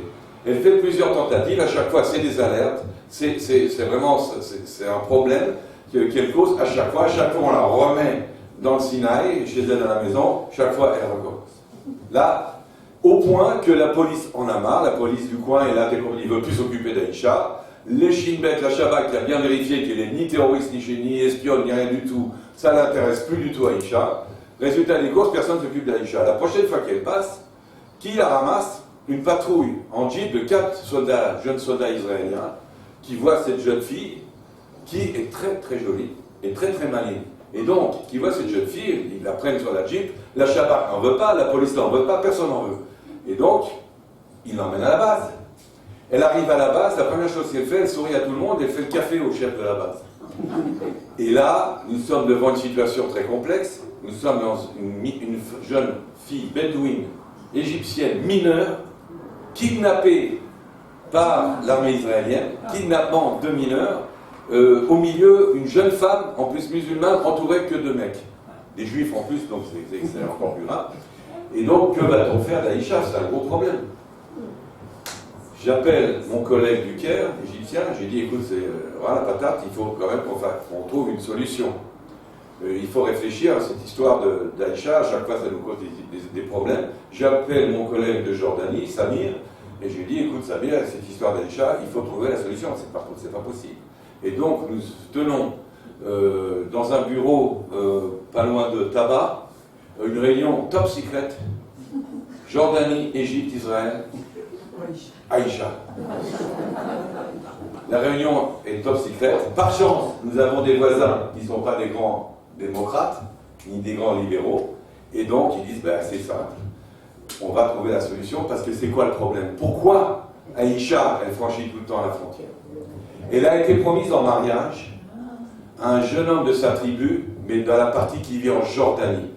Elle fait plusieurs tentatives, à chaque fois c'est des alertes, c'est vraiment un problème qu'elle cause à chaque fois on la remet dans le Sinaï, chez elle à la maison, chaque fois elle recommence. Là, au point que la police en a marre, la police du coin est là, il ne veut plus s'occuper d'Aïcha, les Shin Bet, la Shabak qui a bien vérifié qu'elle n'est ni terroriste, ni espionne, ni rien du tout, ça ne l'intéresse plus du tout Aïcha. Résultat des courses, personne ne s'occupe d'Aïcha. La prochaine fois qu'elle passe, qui la ramasse? Une patrouille en jeep de 4 soldats, jeunes soldats israéliens, qui voient cette jeune fille, qui est très très jolie et très très maligne. Et donc, qui voit cette jeune fille, ils la prennent sur la jeep, la Shabak n'en veut pas, la police n'en veut pas, personne n'en veut. Et donc, ils l'emmènent à la base. Elle arrive à la base, la première chose qu'elle fait, elle sourit à tout le monde, elle fait le café au chef de la base. Et là, nous sommes devant une situation très complexe. Nous sommes dans une jeune fille bédouine, égyptienne, mineure, kidnappée par l'armée israélienne, kidnappement de mineurs, au milieu, une jeune femme, en plus musulmane, entourée que de mecs. Des juifs en plus, donc c'est encore plus grave. Et donc, que va-t-on faire d'Aïcha? C'est un gros problème. J'appelle mon collègue du Caire, égyptien, j'ai dit, écoute, voilà la patate, il faut quand même qu'on trouve une solution. Il faut réfléchir à cette histoire d'Aïcha, à chaque fois ça nous cause des problèmes. J'appelle mon collègue de Jordanie, Samir, et je lui dis, écoute Samir, cette histoire d'Aïcha, il faut trouver la solution, c'est pas possible. Et donc nous tenons dans un bureau pas loin de Tabar, une réunion top secret, Jordanie, Égypte, Israël, Aïcha. La réunion est top secret. Par chance, nous avons des voisins qui ne sont pas des grands démocrates, ni des grands libéraux, et donc ils disent, ben, c'est simple, on va trouver la solution, parce que c'est quoi le problème? Pourquoi Aïcha, elle franchit tout le temps la frontière? Elle a été promise en mariage à un jeune homme de sa tribu, mais dans la partie qui vit en Jordanie.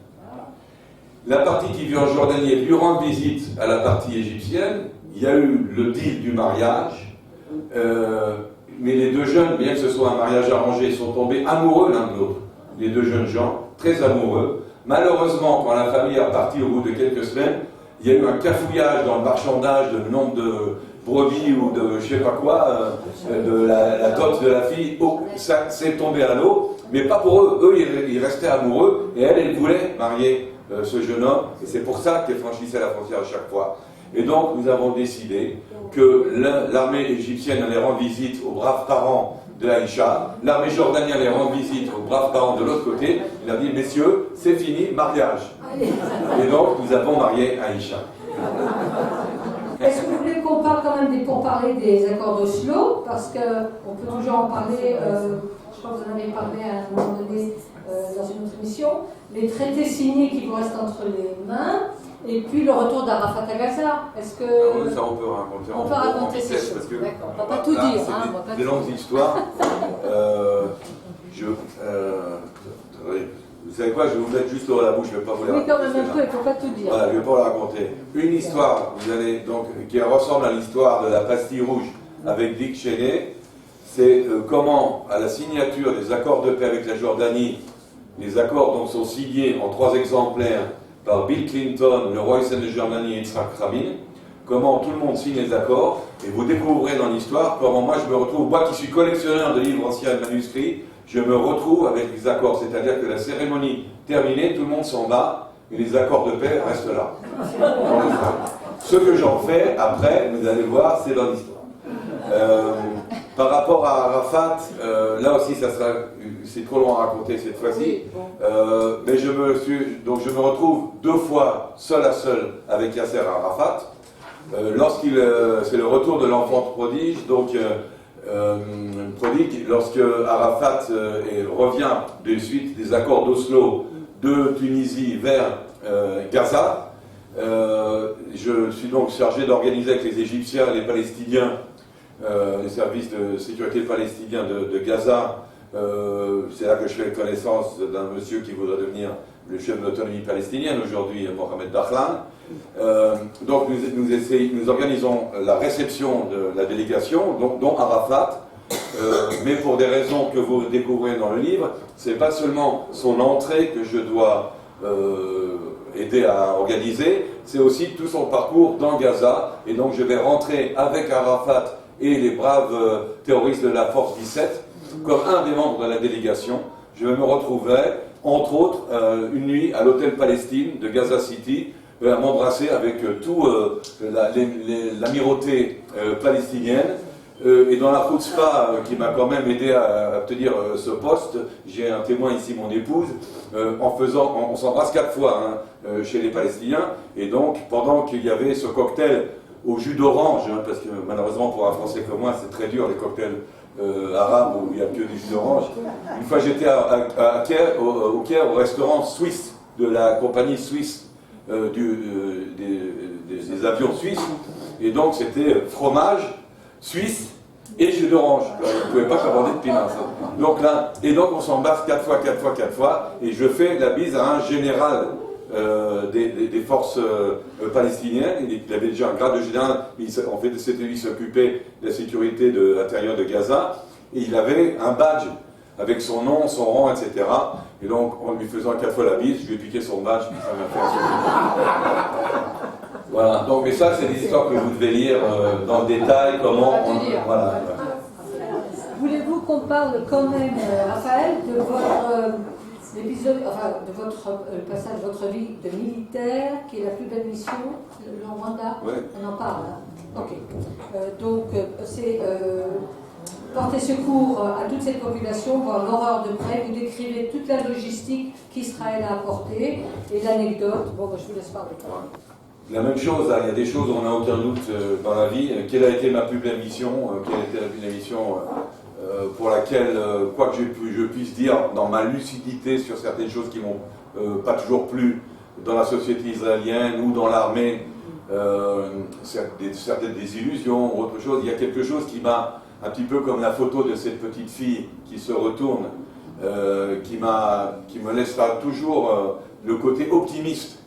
La partie qui vit en Jordanie, elle lui rend visite à la partie égyptienne. Il y a eu le deal du mariage, mais les deux jeunes, bien que ce soit un mariage arrangé, sont tombés amoureux l'un de l'autre. Les deux jeunes gens, très amoureux. Malheureusement, quand la famille est repartie au bout de quelques semaines, il y a eu un cafouillage dans le marchandage de nombre de brebis ou de je sais pas quoi, de la dot de la fille. Oh, ça s'est tombé à l'eau, mais pas pour eux. Eux, ils restaient amoureux, et elle voulait marier ce jeune homme, et c'est pour ça qu'elle franchissait la frontière à chaque fois. Et donc, nous avons décidé que l'armée égyptienne allait rendre visite aux braves parents de Aïcha, l'armée jordanienne allait rendre visite aux braves parents de l'autre côté. Il a dit, messieurs, c'est fini, mariage. Et donc, nous avons marié Aïcha. Est-ce que vous voulez qu'on parle quand même pour parler des accords d'Oslo? Parce qu'on peut toujours en parler, je crois que vous en avez parlé à un moment donné dans une autre émission, les traités signés qui vous restent entre les mains, et puis le retour d'Arafat à Gaza. Est-ce que... Ah, ça, on peut raconter. On peut raconter ces choses. D'accord, on ne va pas tout dire. C'est des longues histoires. Vous savez quoi, je vais vous mettre juste l'eau à la bouche, je ne vais pas vous la raconter. Oui, quand même un peu, il ne faut pas tout dire. Voilà, je ne vais pas la raconter. Une histoire, qui ressemble à l'histoire de la pastille rouge avec Dick Cheney, c'est comment, à la signature des accords de paix avec la Jordanie, les accords donc sont signés en 3 exemplaires par Bill Clinton, le roi Hussein de Jordanie et Yitzhak Rabin, comment tout le monde signe les accords, et vous découvrirez dans l'histoire comment moi je me retrouve, moi qui suis collectionneur de livres anciens et manuscrits, je me retrouve avec les accords, c'est-à-dire que la cérémonie terminée, tout le monde s'en va, et les accords de paix restent là. Ce que j'en fais, après, vous allez voir, c'est dans l'histoire. Par rapport à Arafat, là aussi, c'est trop long à raconter cette fois-ci, mais je me retrouve 2 fois seul à seul avec Yasser Arafat. C'est le retour de l'enfant prodige, donc lorsque Arafat revient des suites des accords d'Oslo de Tunisie vers Gaza, je suis donc chargé d'organiser avec les Égyptiens et les Palestiniens, les services de sécurité palestiniens de Gaza. C'est là que je fais connaissance d'un monsieur qui voudrait devenir le chef de l'autonomie palestinienne aujourd'hui, Mohamed Dahlan. Donc nous organisons la réception de la délégation, dont Arafat, mais pour des raisons que vous découvrez dans le livre, c'est pas seulement son entrée que je dois aider à organiser, c'est aussi tout son parcours dans Gaza, et donc je vais rentrer avec Arafat et les braves terroristes de la Force 17, comme un des membres de la délégation. Je me retrouverai, entre autres, une nuit à l'hôtel Palestine de Gaza City, à m'embrasser avec l'amirauté palestinienne. Et dans la chutzpah qui m'a quand même aidé à obtenir ce poste, j'ai un témoin ici, mon épouse, on s'embrasse 4 fois chez les Palestiniens, et donc pendant qu'il y avait ce cocktail au jus d'orange, parce que malheureusement pour un Français comme moi c'est très dur les cocktails arabes où il n'y a que du jus d'orange. Une fois j'étais à Caire, au Caire, au restaurant suisse de la compagnie suisse des avions suisses, et donc c'était fromage suisse et jus d'orange. Vous ne pouvez pas commander de pinasse. Donc là, et donc on s'embarque 4 fois, 4 fois, 4 fois, et je fais la bise à un général des forces palestiniennes. Il avait déjà un grade de général, en fait c'était lui qui s'occupait de la sécurité de l'intérieur de Gaza, et il avait un badge avec son nom, son rang, etc. Et donc en lui faisant 4 fois la bise, je lui ai piqué son badge, puis ça m'a fait un Voilà, donc mais ça c'est des histoires que vous devez lire dans le détail, comment on... Voilà. Voulez-vous qu'on parle quand même, Raphaël, de votre épisode, enfin de votre passage de votre vie de militaire, qui est la plus belle mission, le Rwanda? Ouais. On en parle. Hein. Ok. Donc c'est porter secours à toute cette population, voir l'horreur de près. Vous décrivez toute la logistique qu'Israël a apportée et l'anecdote. Bon, je vous laisse parler. La même chose, hein, il y a des choses où on n'a aucun doute dans la vie. Quelle a été ma plus belle mission quelle a été la plus belle mission pour laquelle, quoi que je puisse dire dans ma lucidité sur certaines choses qui m'ont pas toujours plu dans la société israélienne ou dans l'armée, certaines désillusions ou autre chose, il y a quelque chose qui m'a, un petit peu comme la photo de cette petite fille qui se retourne, qui me laissera toujours le côté optimiste.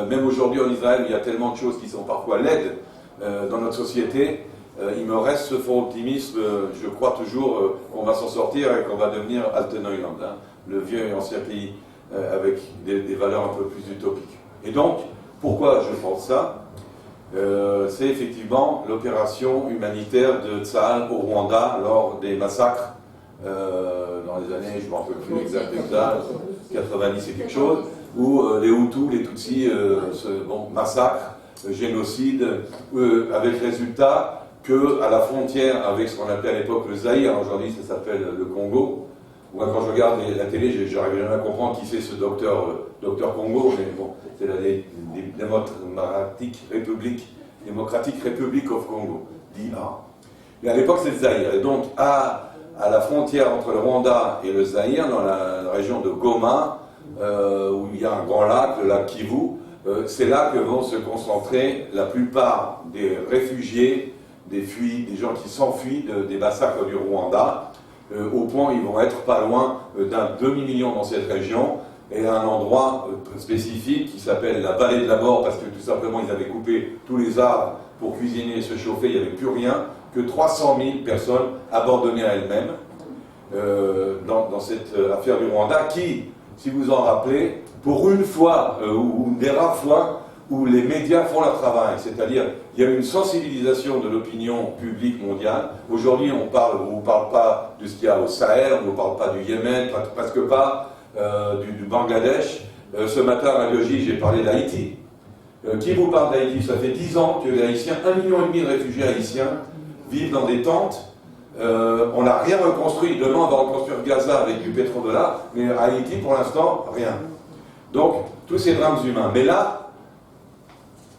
Même aujourd'hui en Israël, il y a tellement de choses qui sont parfois laides dans notre société. Il me reste ce fond optimisme. Je crois toujours qu'on va s'en sortir et qu'on va devenir Alteneuland, hein, le vieux et ancien pays avec des valeurs un peu plus utopiques. Et donc, pourquoi je pense ça c'est effectivement l'opération humanitaire de Tsahal au Rwanda lors des massacres dans les années, je ne me rappelle plus exactement, 90 et quelque chose, où les Hutus, les Tutsis massacrent, génocide, avec résultat qu'à la frontière avec ce qu'on appelait à l'époque le Zaïre, aujourd'hui ça s'appelle le Congo. Moi, quand je regarde la télé, j'arrive jamais à comprendre qui c'est ce docteur Congo, mais bon, c'est la Democratic Republic of Congo, DIA. Mais à l'époque, c'est le Zaïre. Et donc, à la frontière entre le Rwanda et le Zaïre, dans la région de Goma, où il y a un grand lac, le lac Kivu, c'est là que vont se concentrer la plupart des réfugiés, des gens qui s'enfuient des massacres du Rwanda, au point où ils vont être pas loin d'un demi-million dans cette région, et à un endroit spécifique qui s'appelle la vallée de la mort, parce que tout simplement ils avaient coupé tous les arbres pour cuisiner et se chauffer, il n'y avait plus rien, que 300 000 personnes abandonnées à elles-mêmes dans cette affaire du Rwanda, qui, si vous en rappelez, pour une fois, ou des rares fois, où les médias font leur travail, c'est-à-dire il y a une sensibilisation de l'opinion publique mondiale. Aujourd'hui, on ne vous parle pas de ce qu'il y a au Sahel, on ne vous parle pas du Yémen, presque pas du Bangladesh. Ce matin, à Radio J, j'ai parlé d'Haïti. Qui vous parle d'Haïti? Ça fait 10 ans que les Haïtiens, 1,5 million de réfugiés haïtiens, vivent dans des tentes. On n'a rien reconstruit. Demain, on va reconstruire Gaza avec du pétrodollar, mais à Haïti, pour l'instant, rien. Donc, tous ces drames humains. Mais là,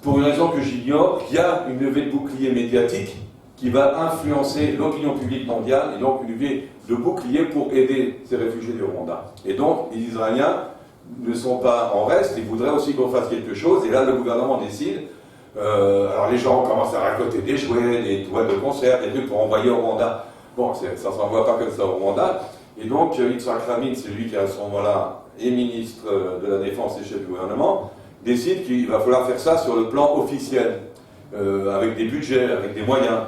pour une raison que j'ignore, il y a une levée de bouclier médiatique qui va influencer l'opinion publique mondiale, et donc une levée de bouclier pour aider ces réfugiés du Rwanda. Et donc, les Israéliens ne sont pas en reste, ils voudraient aussi qu'on fasse quelque chose, et là, le gouvernement décide. Alors, les gens commencent à raconter des jouets, des toiles de concert, des trucs pour envoyer au Rwanda. Bon, ça ne s'envoie pas comme ça au Rwanda. Et donc, Yitzhak Rabin, c'est lui qui, à ce moment-là, est ministre de la Défense et chef du gouvernement, décide qu'il va falloir faire ça sur le plan officiel, avec des budgets, avec des moyens.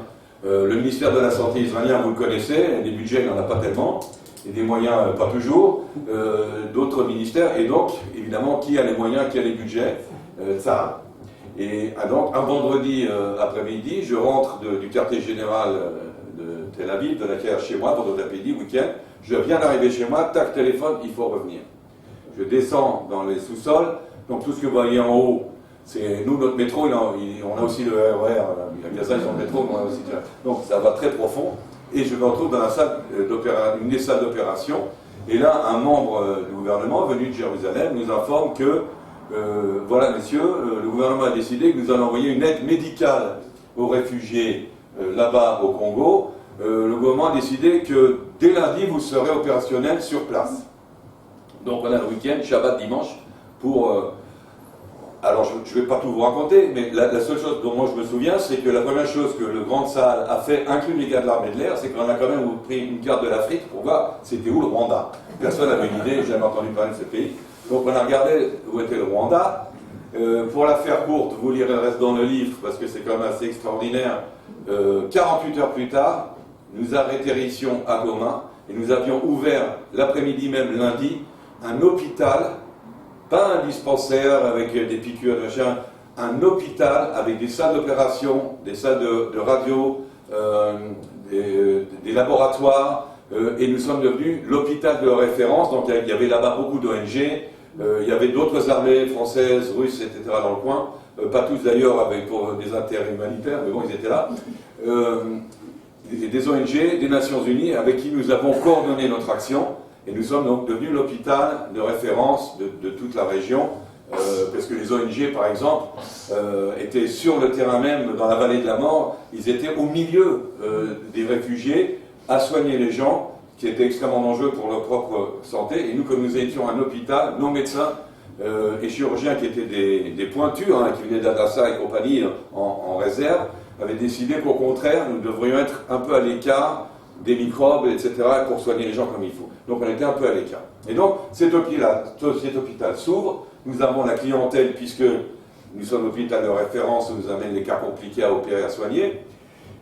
Le ministère de la Santé israélien, vous le connaissez, des budgets, il n'y en a pas tellement, et des moyens, pas toujours. D'autres ministères, et donc, évidemment, qui a les moyens, qui a les budgets? Ça. Et donc, un vendredi après-midi, je rentre du quartier général de Tel Aviv, de laquelle chez moi, vendredi après-midi, week-end, je viens d'arriver chez moi, tac, téléphone, il faut revenir. Je descends dans les sous-sols. Donc tout ce que vous voyez en haut, c'est nous, notre métro, on a aussi le RER, à Gaza, ils ont le métro, on a aussi. Donc ça va très profond. Et je me retrouve dans la salle une des salles d'opération. Et là, un membre du gouvernement venu de Jérusalem nous informe que, voilà messieurs, le gouvernement a décidé que nous allons envoyer une aide médicale aux réfugiés là-bas au Congo. Le gouvernement a décidé que dès lundi, vous serez opérationnel sur place. Donc on a le week-end, Shabbat, dimanche, pour alors je ne vais pas tout vous raconter, mais la seule chose dont moi je me souviens, c'est que la première chose que le Grand Saal a fait, inclus les gars de l'armée de l'air, c'est qu'on a quand même pris une carte de l'Afrique pour voir c'était où le Rwanda. Personne n'avait une idée, j'ai jamais entendu parler de ce pays. Donc on a regardé où était le Rwanda. Pour la faire courte, vous lirez le reste dans le livre, parce que c'est quand même assez extraordinaire. 48 heures plus tard, nous atterrissions à Goma, et nous avions ouvert l'après-midi même, lundi, un hôpital, pas un dispensaire avec des piqûres, machin, un hôpital avec des salles d'opération, des salles de radio, des laboratoires, et nous sommes devenus l'hôpital de référence. Donc il y avait là-bas beaucoup d'ONG, il y avait d'autres armées françaises, russes, etc. dans le coin, pas tous d'ailleurs pour des intérêts humanitaires, mais bon, ils étaient là. Des ONG, des Nations Unies, avec qui nous avons coordonné notre action, et nous sommes donc devenus l'hôpital de référence de toute la région, parce que les ONG, par exemple, étaient sur le terrain même, dans la vallée de la mort, ils étaient au milieu des réfugiés, à soigner les gens, qui étaient extrêmement dangereux pour leur propre santé, et nous, comme nous étions un hôpital, nos médecins et chirurgiens qui étaient des pointures, hein, qui venaient d'Adassa et compagnie en réserve, avaient décidé qu'au contraire, nous devrions être un peu à l'écart des microbes, etc., pour soigner les gens comme il faut. Donc on était un peu à l'écart. Et donc cet hôpital s'ouvre, nous avons la clientèle, puisque nous sommes l'hôpital de référence, on nous amène les cas compliqués à opérer, à soigner.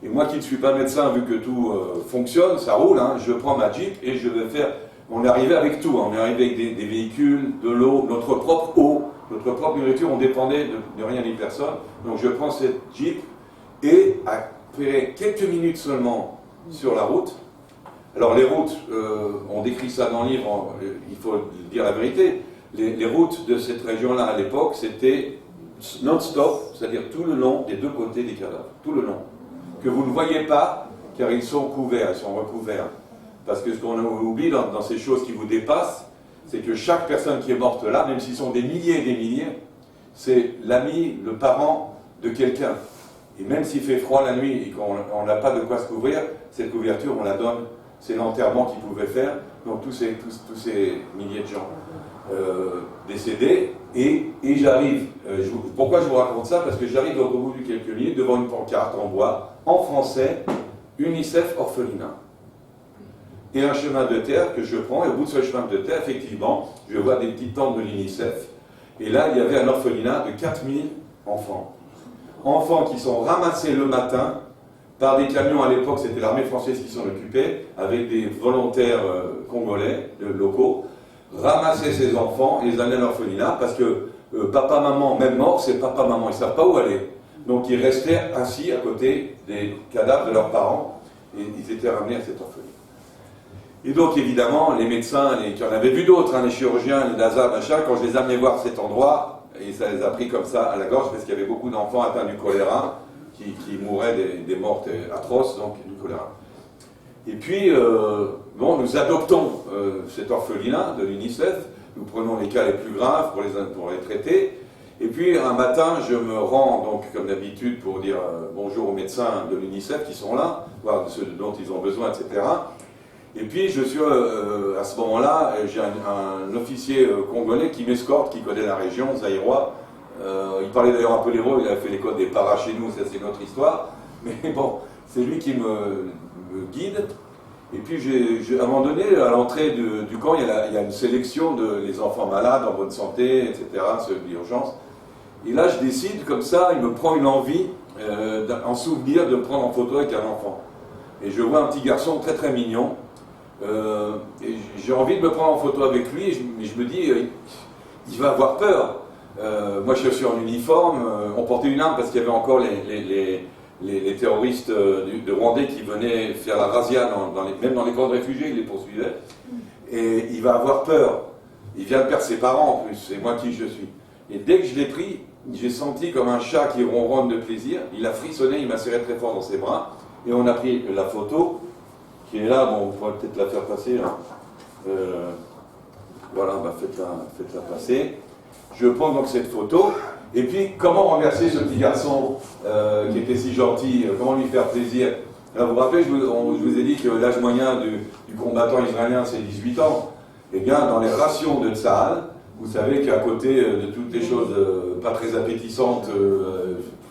Et moi qui ne suis pas médecin, vu que tout fonctionne, ça roule, hein, je prends ma Jeep et je vais faire... On est arrivé avec tout, hein, on est arrivé avec des véhicules, de l'eau, notre propre eau, notre propre nourriture, on dépendait de rien ni personne. Donc je prends cette Jeep, et après quelques minutes seulement sur la route, alors les routes, on décrit ça dans le livre, il faut dire la vérité, les routes de cette région-là à l'époque, c'était non-stop, c'est-à-dire tout le long des deux côtés des cadavres, tout le long, que vous ne voyez pas, car ils sont couverts, ils sont recouverts. Parce que ce qu'on oublie dans ces choses qui vous dépassent, c'est que chaque personne qui est morte là, même s'ils sont des milliers et des milliers, c'est l'ami, le parent de quelqu'un. Et même s'il fait froid la nuit et qu'on n'a pas de quoi se couvrir, cette couverture, on la donne. C'est l'enterrement qu'ils pouvaient faire. Donc tous ces milliers de gens décédés. Et j'arrive, pourquoi je vous raconte ça? Parce que j'arrive au bout de quelques minutes devant une pancarte en bois, en français, UNICEF orphelinat. Et un chemin de terre que je prends, et au bout de ce chemin de terre, effectivement, je vois des petites tentes de l'UNICEF. Et là, il y avait un orphelinat de 4000 enfants. Enfants qui sont ramassés le matin par des camions, à l'époque c'était l'armée française qui s'en occupait, avec des volontaires congolais, locaux, ramassaient ces enfants et les amenaient à l'orphelinat, parce que papa, maman, même mort, c'est papa, maman, ils ne savent pas où aller. Donc ils restaient assis à côté des cadavres de leurs parents, et ils étaient ramenés à cet orphelinat. Et donc évidemment, les médecins, qui en avaient vu d'autres, hein, les chirurgiens, les Lazare, machin, quand je les amenais voir cet endroit, et ça les a pris comme ça à la gorge, parce qu'il y avait beaucoup d'enfants atteints du choléra, qui mouraient des morts atroces, donc du choléra. Et puis, bon, nous adoptons cet orphelinat de l'UNICEF, nous prenons les cas les plus graves pour les traiter, et puis un matin, je me rends, donc comme d'habitude, pour dire bonjour aux médecins de l'UNICEF qui sont là, voir ce dont ils ont besoin, etc. Et puis je suis à ce moment-là, j'ai un officier congolais qui m'escorte, qui connaît la région, zaïrois. Il parlait d'ailleurs un peu l'hébreu, il a fait les codes des paras chez nous, ça c'est notre histoire. Mais bon, c'est lui qui me guide. Et puis à un moment donné, à l'entrée du camp, il y a une sélection de les enfants malades, en bonne santé, etc., ceux d'urgence. Et là, je décide comme ça, il me prend une envie, en souvenir, de me prendre en photo avec un enfant. Et je vois un petit garçon très très mignon. Et j'ai envie de me prendre en photo avec lui, et je me dis, il va avoir peur. Moi je suis en uniforme, on portait une arme parce qu'il y avait encore les terroristes de Rwandais qui venaient faire la razzia, même dans les camps de réfugiés, ils les poursuivaient. Et il va avoir peur. Il vient de perdre ses parents en plus, c'est moi qui je suis. Et dès que je l'ai pris, j'ai senti comme un chat qui ronronne de plaisir. Il a frissonné, il m'a serré très fort dans ses bras, et on a pris la photo. Qui est là, bon, on pourrait peut-être la faire passer. Hein. Voilà, bah faites-la passer. Je prends donc cette photo, et puis comment remercier ce petit garçon qui était si gentil, comment lui faire plaisir. Alors vous vous rappelez, je vous ai dit que l'âge moyen du combattant israélien c'est 18 ans. Eh bien, dans les rations de Tsahal, vous savez qu'à côté de toutes les choses pas très appétissantes,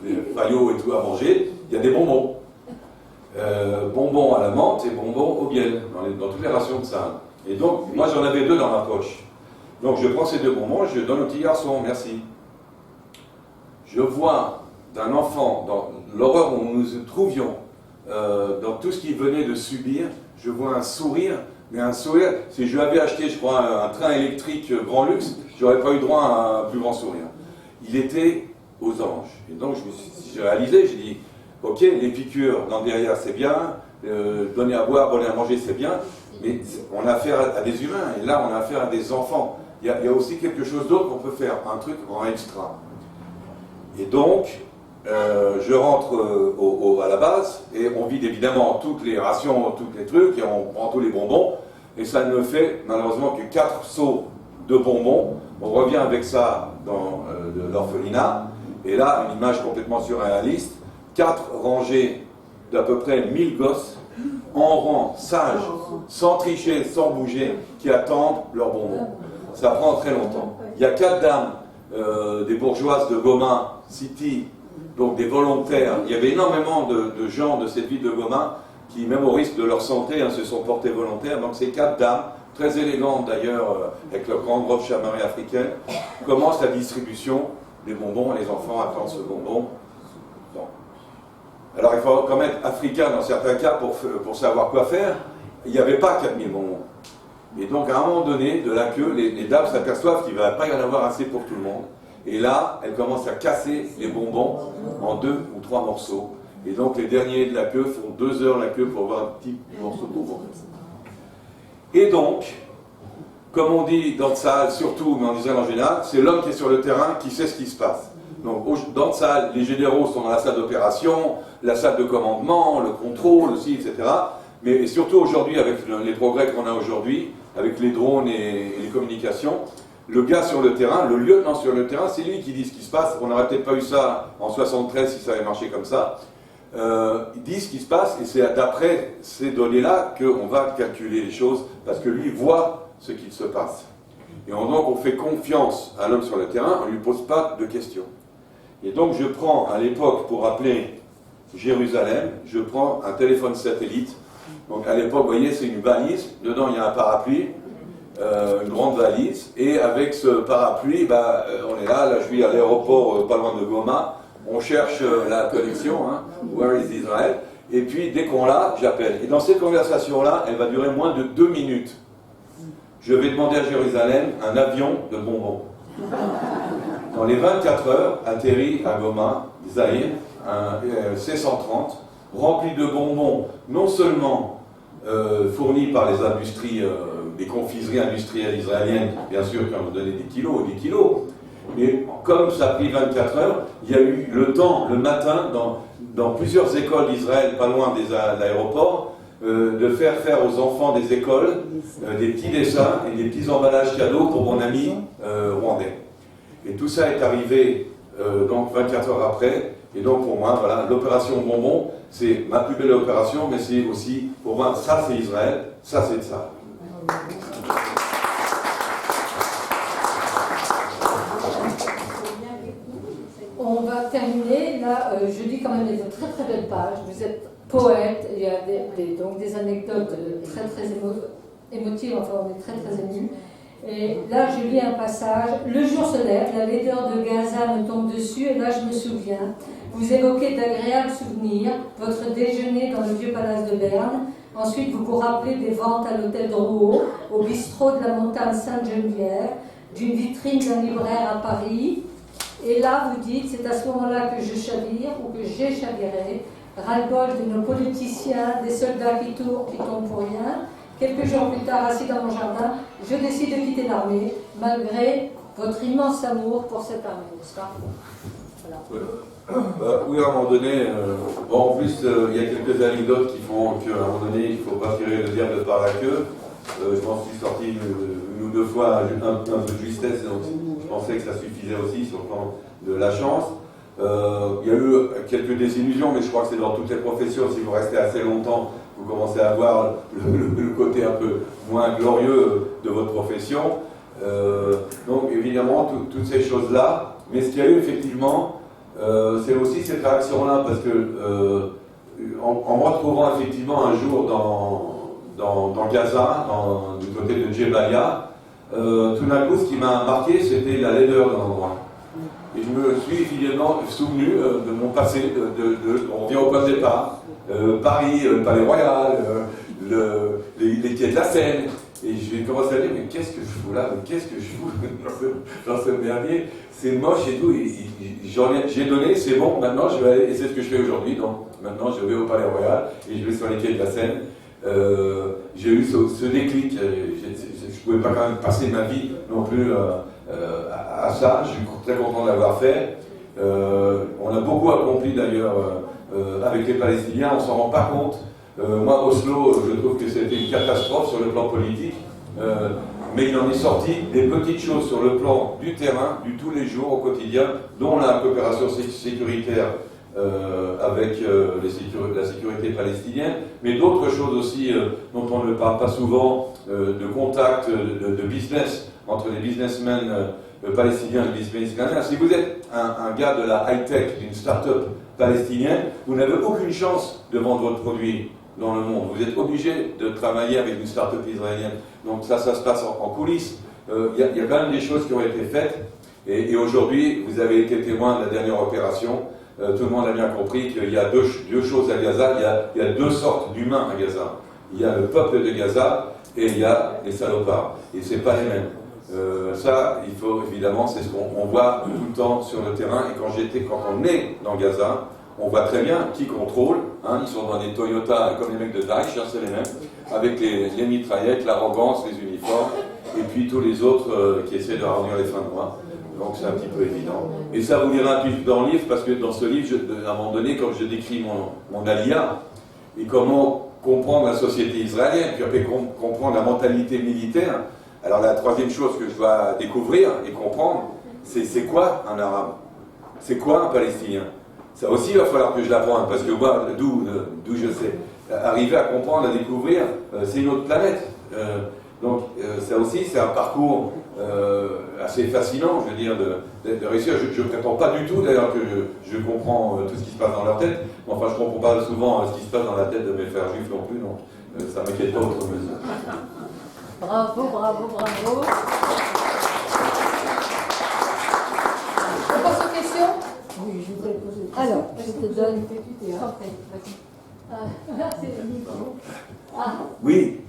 les faillots et tout à manger, il y a des bonbons. Bonbons à la menthe et bonbons au miel, dans toutes les rations de ça. Et donc, moi j'en avais 2 dans ma poche. Donc je prends ces 2 bonbons, je donne au petit garçon, merci. Je vois d'un enfant, dans l'horreur où nous nous trouvions, dans tout ce qu'il venait de subir, je vois un sourire, mais un sourire, si je lui avais acheté, je crois, un train électrique grand luxe, j'aurais pas eu droit à un plus grand sourire. Il était aux anges. Et donc j'ai réalisé, j'ai dit, ok, les piqûres dans derrière c'est bien, donner à boire, donner à manger c'est bien, mais on a affaire à des humains, et là on a affaire à des enfants. Il y a aussi quelque chose d'autre qu'on peut faire, un truc en extra. Et donc, je rentre à la base, et on vide évidemment toutes les rations, tous les trucs, et on prend tous les bonbons, et ça ne fait malheureusement que 4 seaux de bonbons. On revient avec ça dans l'orphelinat, et là, une image complètement surréaliste, 4 rangées d'à peu près 1000 gosses, en rang, sages, sans tricher, sans bouger, qui attendent leurs bonbons. Ça prend très longtemps. Il y a 4 dames, des bourgeoises de Goma City, donc des volontaires. Il y avait énormément de gens de cette ville de Goma qui, même au risque de leur santé, se sont portés volontaires. Donc ces 4 dames, très élégantes d'ailleurs, avec leur grande robe chamarrée africaine, commencent la distribution des bonbons. Les enfants attendent ce bonbon. Bon. Alors il faut quand même être africain dans certains cas pour savoir quoi faire. Il n'y avait pas 4000 bonbons. Et donc, à un moment donné, de la queue, les dames s'aperçoivent qu'il ne va pas y en avoir assez pour tout le monde. Et là, elles commencent à casser les bonbons en 2 ou 3 morceaux. Et donc, les derniers de la queue font 2 heures la queue pour avoir un petit morceau de bonbon. Et donc, comme on dit dans le salle, surtout, mais en Israël en général, c'est l'homme qui est sur le terrain qui sait ce qui se passe. Donc, dans le salle, les généraux sont dans la salle d'opération, la salle de commandement, le contrôle aussi, etc. Mais surtout aujourd'hui, avec les progrès qu'on a aujourd'hui, avec les drones et les communications, le gars sur le terrain, le lieutenant sur le terrain, c'est lui qui dit ce qui se passe. On n'aurait peut-être pas eu ça en 73 si ça avait marché comme ça. Il dit ce qui se passe et c'est d'après ces données-là qu'on va calculer les choses parce que lui voit ce qu'il se passe. Et donc on fait confiance à l'homme sur le terrain, on ne lui pose pas de questions. Et donc je prends à l'époque pour appeler Jérusalem, je prends un téléphone satellite. Donc à l'époque, vous voyez, c'est une valise, dedans il y a un parapluie, une grande valise, et avec ce parapluie, on est là je suis à l'aéroport pas loin de Goma, on cherche la connexion, Where is Israel, et puis dès qu'on l'a, j'appelle. Et dans cette conversation-là, elle va durer moins de 2 minutes. Je vais demander à Jérusalem un avion de bonbons. Dans les 24 heures, atterrit à Goma, Zahir, un C-130, rempli de bonbons, non seulement fournis par les industries, les confiseries industrielles israéliennes, bien sûr, qui ont donné des kilos, mais comme ça a pris 24 heures, il y a eu le temps, le matin, dans plusieurs écoles d'Israël, pas loin de l'aéroport, de faire aux enfants des écoles des petits dessins et des petits emballages cadeaux pour mon ami rwandais. Et tout ça est arrivé donc 24 heures après. Et donc pour moi, voilà, l'opération bonbon, c'est ma plus belle opération, mais c'est aussi, pour moi, ça c'est Israël, ça c'est ça. On va terminer, là, je lis quand même des très très belles pages, vous êtes poète, il y a donc des anecdotes très très émotives, enfin on est très très émus. Et là, je lis un passage. Le jour se lève, la laideur de Gaza me tombe dessus, et là, je me souviens. Vous évoquez d'agréables souvenirs, votre déjeuner dans le vieux palace de Berne. Ensuite, vous vous rappelez des ventes à l'hôtel de Rouault, au bistrot de la montagne Sainte-Geneviève, d'une vitrine d'un libraire à Paris. Et là, vous dites, c'est à ce moment-là que je chavire, ou que j'ai chaviré, ras-le-bol de nos politiciens, des soldats qui tombent pour rien. Quelques jours plus tard, assis dans mon jardin, je décide de quitter l'armée, malgré votre immense amour pour cette armée, n'est-ce pas ? Voilà. Oui, à un moment donné, en plus, il y a quelques anecdotes qui font qu'à un moment donné, il ne faut pas tirer le diable par la queue. Je m'en suis sorti une ou deux fois un peu de justesse, donc je pensais que ça suffisait aussi sur le plan de la chance. Il y a eu quelques désillusions, mais je crois que c'est dans toutes les professions. Si vous restez assez longtemps, vous commencez à voir le côté un peu moins glorieux de votre profession. Donc évidemment, toutes ces choses-là Mais ce qu'il y a eu effectivement, c'est aussi cette réaction-là, parce que en me retrouvant effectivement un jour dans Gaza, du côté de Djebalia, tout d'un coup, ce qui m'a marqué, c'était la laideur de l'endroit. Et je me suis finalement souvenu de mon passé, on revient au point de départ, Paris, le Palais Royal, les quais de la Seine. Et j'ai commencé à dire, mais qu'est-ce que je fous là? Mais qu'est-ce que je fous dans ce merdier? C'est moche et tout. J'ai donné, c'est bon, maintenant je vais aller, et c'est ce que je fais aujourd'hui. Donc maintenant je vais au Palais Royal et je vais sur les quais de la Seine. J'ai eu ce déclic. Je ne pouvais pas quand même passer ma vie non plus à ça. Je suis très content de l'avoir fait. On a beaucoup accompli d'ailleurs avec les Palestiniens, on ne s'en rend pas compte. Moi, Oslo, je trouve que c'était une catastrophe sur le plan politique, mais il en est sorti des petites choses sur le plan du terrain, du tous les jours, au quotidien, dont la coopération sécuritaire avec la sécurité palestinienne, mais d'autres choses aussi dont on ne parle pas souvent, de contact, de business entre les businessmen palestiniens et les businessmen israéliens. Si vous êtes un gars de la high-tech, d'une start-up palestinienne, vous n'avez aucune chance de vendre votre produit dans le monde. Vous êtes obligé de travailler avec une start-up israélienne. Donc ça se passe en coulisses. Il y a quand même des choses qui ont été faites. Et aujourd'hui, vous avez été témoin de la dernière opération. Tout le monde a bien compris qu'il y a deux choses à Gaza. Il y a deux sortes d'humains à Gaza. Il y a le peuple de Gaza et il y a les salopards. Et ce n'est pas les mêmes. Ça, il faut évidemment, c'est ce qu'on voit tout le temps sur le terrain. Et quand on est dans Gaza, on voit très bien qui contrôle. Hein, ils sont dans des Toyota comme les mecs de Daesh, c'est les mêmes, avec les mitraillettes, l'arrogance, les uniformes, et puis tous les autres qui essaient de arrondir les fins de mois. Donc c'est un petit peu évident. Et ça, vous lirez un peu dans le livre, parce que dans ce livre, à un moment donné, quand je décris mon alia, et comment comprendre la société israélienne, puis après comprendre la mentalité militaire, alors la troisième chose que je dois découvrir et comprendre, c'est quoi un arabe? C'est quoi un palestinien? Ça aussi, il va falloir que je l'apprenne, parce que moi, d'où je sais, arriver à comprendre, à découvrir, c'est une autre planète. Donc ça aussi, c'est un parcours assez fascinant, je veux dire, de réussir. Je ne prétends pas du tout, d'ailleurs, que je comprends tout ce qui se passe dans leur tête, mais enfin, je ne comprends pas souvent ce qui se passe dans la tête de mes frères juifs non plus, donc ça ne m'inquiète pas autre mesure. Bravo, bravo, bravo. On passe aux questions? Oui, je voudrais poser une question. Alors, Est-ce je que te vous donne. avez fait du théâtre? C'est le micro. Ah, Oui,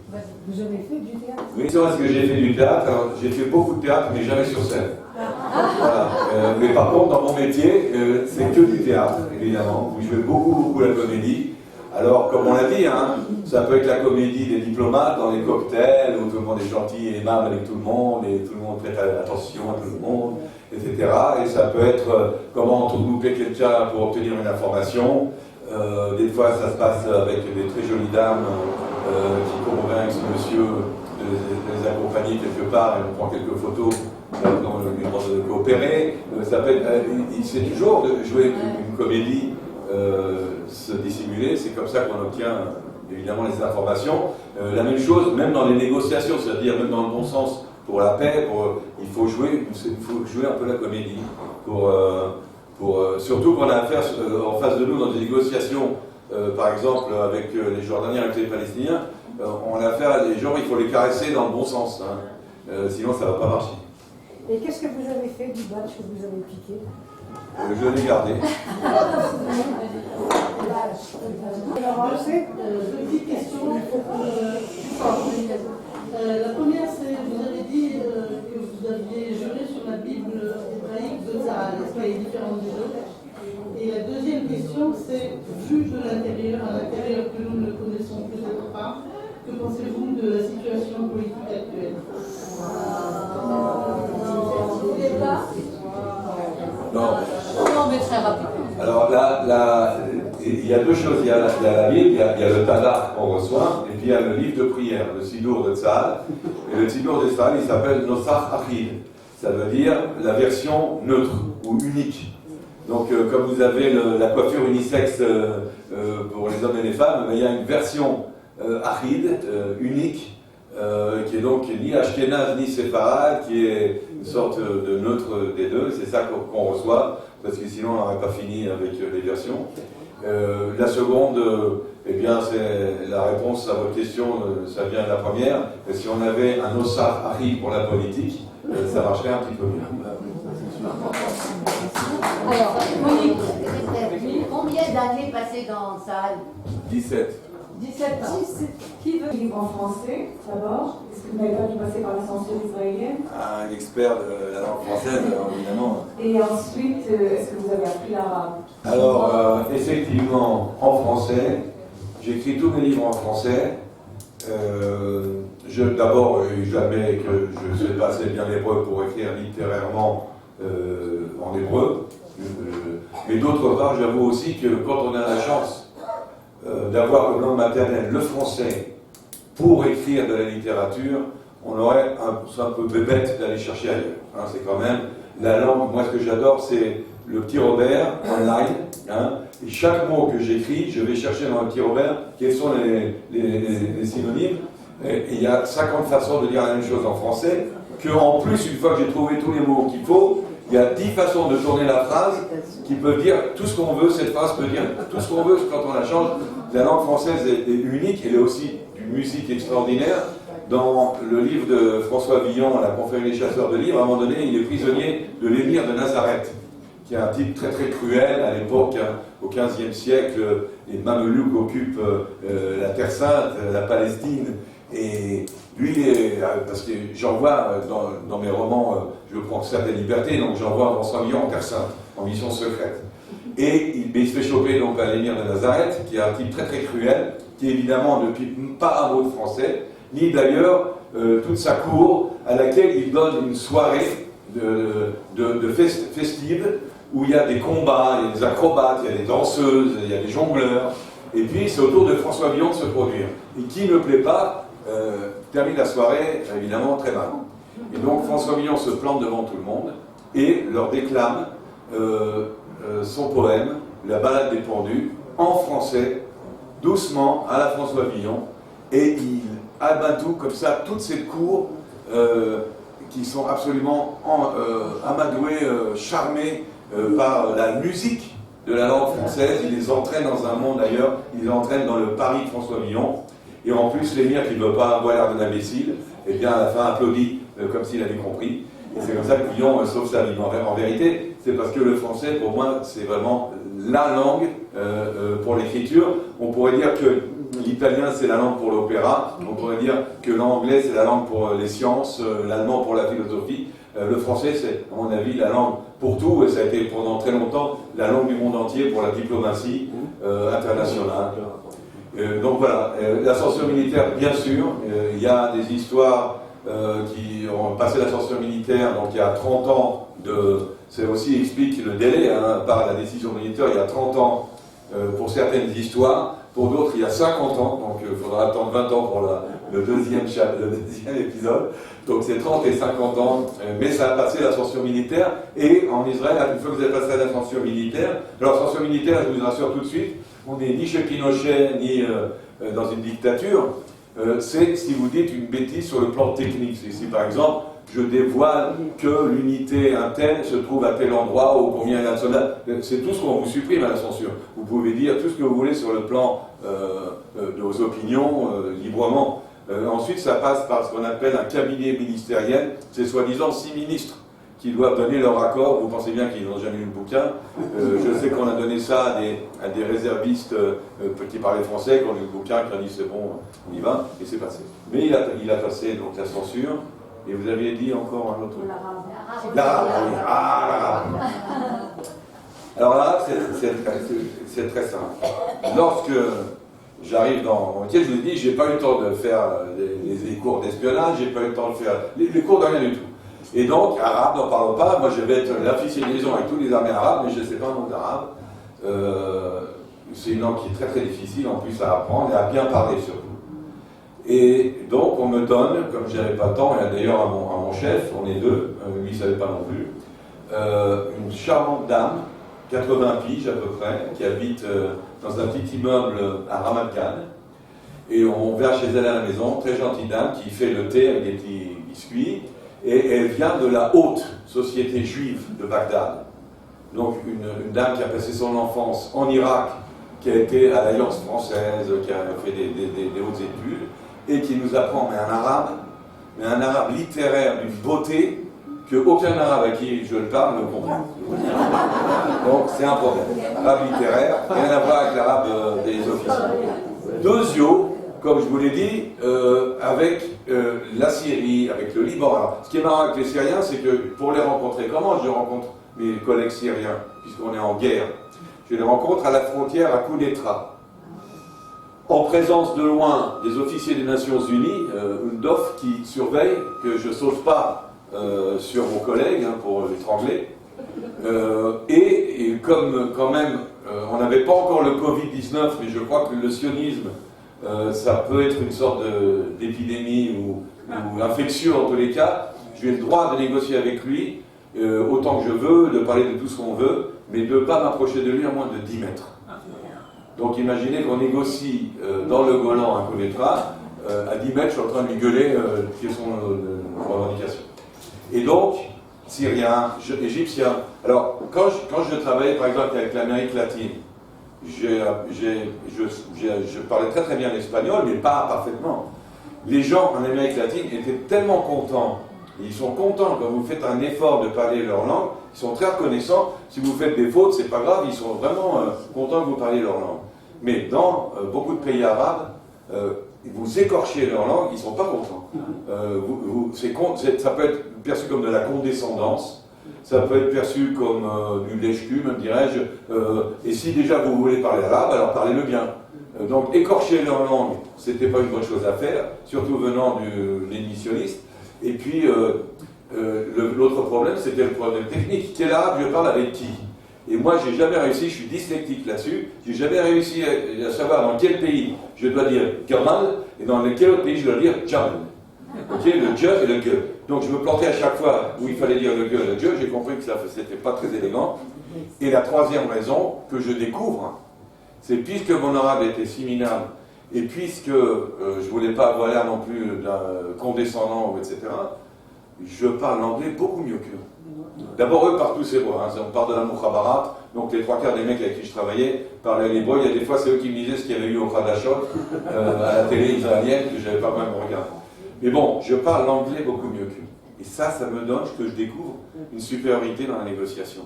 Vous avez fait du théâtre? oui, c'est vrai que j'ai fait du théâtre. Alors, j'ai fait beaucoup de théâtre, mais jamais sur scène. Voilà. Mais par contre, dans mon métier, c'est que du théâtre, évidemment. Où je fais beaucoup la comédie. Alors, comme on l'a dit, hein, ça peut être la comédie des diplomates dans les cocktails, où tout le monde est gentil et aimable avec tout le monde, et tout le monde prête attention à tout le monde, etc. Et ça peut être comment louper quelqu'un pour obtenir une information. Des fois, ça se passe avec des très jolies dames qui convainquent ce monsieur de les accompagner quelque part, et on prend quelques photos dans le but de coopérer. Ça peut être, c'est toujours de jouer une comédie, se dissimuler, c'est comme ça qu'on obtient évidemment les informations. La même chose, même dans les négociations, c'est-à-dire même dans le bon sens, pour la paix, il faut jouer un peu la comédie. Surtout quand on a affaire en face de nous dans des négociations, par exemple avec les Jordaniens, avec les Palestiniens, on a affaire à des gens, il faut les caresser dans le bon sens, hein. Sinon ça ne va pas marcher. Et qu'est-ce que vous avez fait du badge que vous avez piqué? Je l'ai gardé. Alors, on sait. Deux petites questions. La première, c'est vous avez dit que vous aviez juré sur la Bible hébraïque de Tzahal, qui est différente des autres. Et la deuxième question, c'est vu de l'intérieur, à l'intérieur que nous ne connaissons peut-être pas, que pensez-vous de la situation politique actuelle? vous voulez pas? Non. Non, mais très rapidement. Alors là, il y a deux choses. Il y a la Bible, il y a le Tanakh qu'on reçoit, et puis il y a le livre de prière, le Sidour de Tzahal. Et le Sidour de Tzahal, il s'appelle Nosach Achid. Ça veut dire la version neutre ou unique. Donc comme vous avez la coiffure unisexe pour les hommes et les femmes, il y a une version Achid, unique, qui est donc ni ashkénaze ni séfarade, qui est une sorte de neutre des deux. C'est ça qu'on reçoit, parce que sinon on n'aurait pas fini avec les versions. La seconde, eh bien, c'est la réponse à votre question, ça vient de la première. Et si on avait un Ossaf Harry pour la politique, ça marcherait un petit peu mieux. Alors, Monique. Combien d'années passées dans la salle? 17. 17 ans. Qui veut vivre en français, d'abord? Est-ce que vous n'avez pas dû passer par la censure israélienne? Un expert de la langue française, évidemment. Et ensuite, est-ce que vous avez appris l'arabe? Alors, effectivement, en français, j'écris tous mes livres en français. D'abord, jamais que je sais pas assez bien l'hébreu pour écrire littérairement en hébreu. Mais d'autre part, j'avoue aussi que quand on a la chance d'avoir comme langue maternelle le français pour écrire de la littérature, on aurait c'est un peu bébête d'aller chercher ailleurs. Hein, c'est quand même la langue. Moi, ce que j'adore, c'est le petit Robert online. Hein, et chaque mot que j'écris, je vais chercher dans le petit Robert quels sont les synonymes. Et il y a 50 façons de dire la même chose en français, qu'en plus, une fois que j'ai trouvé tous les mots qu'il faut, il y a 10 façons de tourner la phrase qui peuvent dire tout ce qu'on veut. Cette phrase peut dire tout ce qu'on veut quand on la change. La langue française est unique, elle est aussi d'une musique extraordinaire. Dans le livre de François Villon, La confrérie des chasseurs de livres, à un moment donné, il est prisonnier de l'émir de Nazareth, qui est un type très très cruel à l'époque, hein, au XVe siècle. Les Mamelouks occupent la Terre Sainte, la Palestine. Et lui, parce que j'en vois dans mes romans, je prends certaines libertés, donc j'en vois François Villon en Terre Sainte, en mission secrète. Et il se fait choper donc à l'émir de Nazareth, qui est un type très très cruel, qui évidemment ne pipe pas un mot de français, ni d'ailleurs toute sa cour, à laquelle il donne une soirée festive, où il y a des combats, il y a des acrobates, il y a des danseuses, il y a des jongleurs, et puis c'est au tour de François Villon de se produire. Et qui ne plaît pas, termine la soirée évidemment très mal. Et donc François Villon se plante devant tout le monde et leur déclame son poème, La Ballade des pendus, en français, doucement, à la François Villon, et il abat tout comme ça, toute cette cour qui sont absolument amadoués, charmés par la musique de la langue française. Il les entraîne dans un monde ailleurs, il les entraîne dans le Paris de François Villon. Et en plus, l'émir qui ne veut pas avoir l'air d'un imbécile, eh bien, à la fin applaudit comme s'il avait compris. Et c'est comme ça que Villon sauve sa vie. En vérité, c'est parce que le français, pour moi, c'est vraiment la langue pour l'écriture. On pourrait dire que l'italien, c'est la langue pour l'opéra. On pourrait dire que l'anglais, c'est la langue pour les sciences, l'allemand pour la philosophie. Le français, c'est, à mon avis, la langue pour tout. Et ça a été pendant très longtemps la langue du monde entier pour la diplomatie internationale. Donc voilà, la censure militaire, bien sûr, il y a des histoires qui ont passé la censure militaire, donc il y a 30 ans, ça aussi explique le délai, hein, par la décision militaire, il y a 30 ans pour certaines histoires, pour d'autres il y a 50 ans, donc il faudra attendre 20 ans pour le deuxième épisode, donc c'est 30 et 50 ans, mais ça a passé la censure militaire, et en Israël, une fois que vous avez passé la censure militaire, alors censure militaire, je vous rassure tout de suite, on n'est ni chez Pinochet, ni dans une dictature, c'est, si vous dites, une bêtise sur le plan technique. Si par exemple, je dévoile que l'unité interne se trouve à tel endroit ou combien il y a de soldats, c'est tout ce qu'on vous supprime à la censure. Vous pouvez dire tout ce que vous voulez sur le plan de vos opinions, librement. Ensuite, ça passe par ce qu'on appelle un cabinet ministériel, c'est soi-disant 6 ministres qui doivent donner leur accord. Vous pensez bien qu'ils n'ont jamais lu le bouquin. Je sais qu'on a donné ça à des réservistes qui parlaient français, qui ont lu le bouquin, qui ont dit c'est bon, on y va, et c'est passé. Mais il a passé donc la censure, et vous aviez dit encore un autre truc. L'arabe. Ah, l'arabe. Alors là, c'est très simple. Lorsque j'arrive dans mon métier, je vous ai dit, j'ai pas eu le temps de faire les cours d'espionnage, j'ai pas eu le temps de faire les cours de rien du tout. Et donc, arabe, n'en parlons pas, moi je vais être l'officier de liaison avec toutes les armées arabes, mais je ne sais pas un mot d'arabe. C'est une langue qui est très très difficile en plus à apprendre et à bien parler surtout. Et donc on me donne, comme je n'avais pas le temps, et d'ailleurs à mon chef, on est deux, lui il ne savait pas non plus, une charmante dame, 80 piges à peu près, qui habite dans un petit immeuble à Ramat Gan, et on va chez elle à la maison, très gentille dame qui fait le thé avec des petits biscuits, et elle vient de la haute société juive de Bagdad. Donc une dame qui a passé son enfance en Irak, qui a été à l'Alliance française, qui a fait des hautes études, et qui nous apprend mais un arabe littéraire d'une beauté qu'aucun arabe à qui je le parle ne comprend. Donc c'est un problème. Arabe littéraire, rien à voir avec l'arabe des officiers. Deuxio, comme je vous l'ai dit, avec la Syrie, avec le Liban. Alors, ce qui est marrant avec les Syriens, c'est que pour les rencontrer, comment je rencontre mes collègues syriens, puisqu'on est en guerre? Je les rencontre à la frontière à Kounetra, en présence de loin des officiers des Nations Unies, UNDOF, qui surveillent que je ne saute pas sur mon collègue pour l'étrangler. Et comme quand même, on n'avait pas encore le Covid-19, mais je crois que le sionisme, ça peut être une sorte d'épidémie ou infectieux en tous les cas, j'ai le droit de négocier avec lui autant que je veux, de parler de tout ce qu'on veut, mais de ne pas m'approcher de lui à moins de 10 mètres. Donc imaginez qu'on négocie dans le Golan à Kounetra, à 10 mètres, je suis en train de lui gueuler quelles sont nos revendications. Et donc, Syriens, Égyptiens. Alors, quand je travaillais par exemple avec l'Amérique latine, je parlais très très bien l'espagnol, mais pas parfaitement. Les gens en Amérique latine étaient tellement contents, et ils sont contents quand vous faites un effort de parler leur langue, ils sont très reconnaissants. Si vous faites des fautes, c'est pas grave, ils sont vraiment contents que vous parliez leur langue. Mais dans beaucoup de pays arabes, vous écorchez leur langue, ils ne sont pas contents. Ça peut être perçu comme de la condescendance, ça peut être perçu comme du lèche-cul, même dirais-je. Et si déjà vous voulez parler arabe, alors parlez-le bien. Donc écorcher leur langue, c'était pas une bonne chose à faire, surtout venant des missionnistes. Et puis l'autre problème, c'était le problème technique. Quel arabe je parle avec qui? Et moi, j'ai jamais réussi, je suis dyslexique là-dessus, j'ai jamais réussi à savoir dans quel pays je dois dire Kamal et dans quel autre pays je dois dire Jamal. Ok, le Dieu et le gueux. Donc je me plantais à chaque fois où il fallait dire le gueux et le Dieu, j'ai compris que ça c'était pas très élégant. Et la troisième raison que je découvre, c'est puisque mon arabe était si minable, et puisque je voulais pas avoir l'air non plus condescendant, etc., je parle l'anglais beaucoup mieux qu'eux. D'abord, eux parlent tous hébreux. On parle de la Mukhabarat, donc les 3/4 des mecs avec qui je travaillais parlaient l'hébreu. Il y a des fois, c'est eux qui me disaient ce qu'il y avait eu au Khadashot, à la télé israélienne, que j'avais pas même regardé. Mais bon, je parle l'anglais beaucoup mieux qu'eux. Et ça me donne que je découvre une supériorité dans la négociation.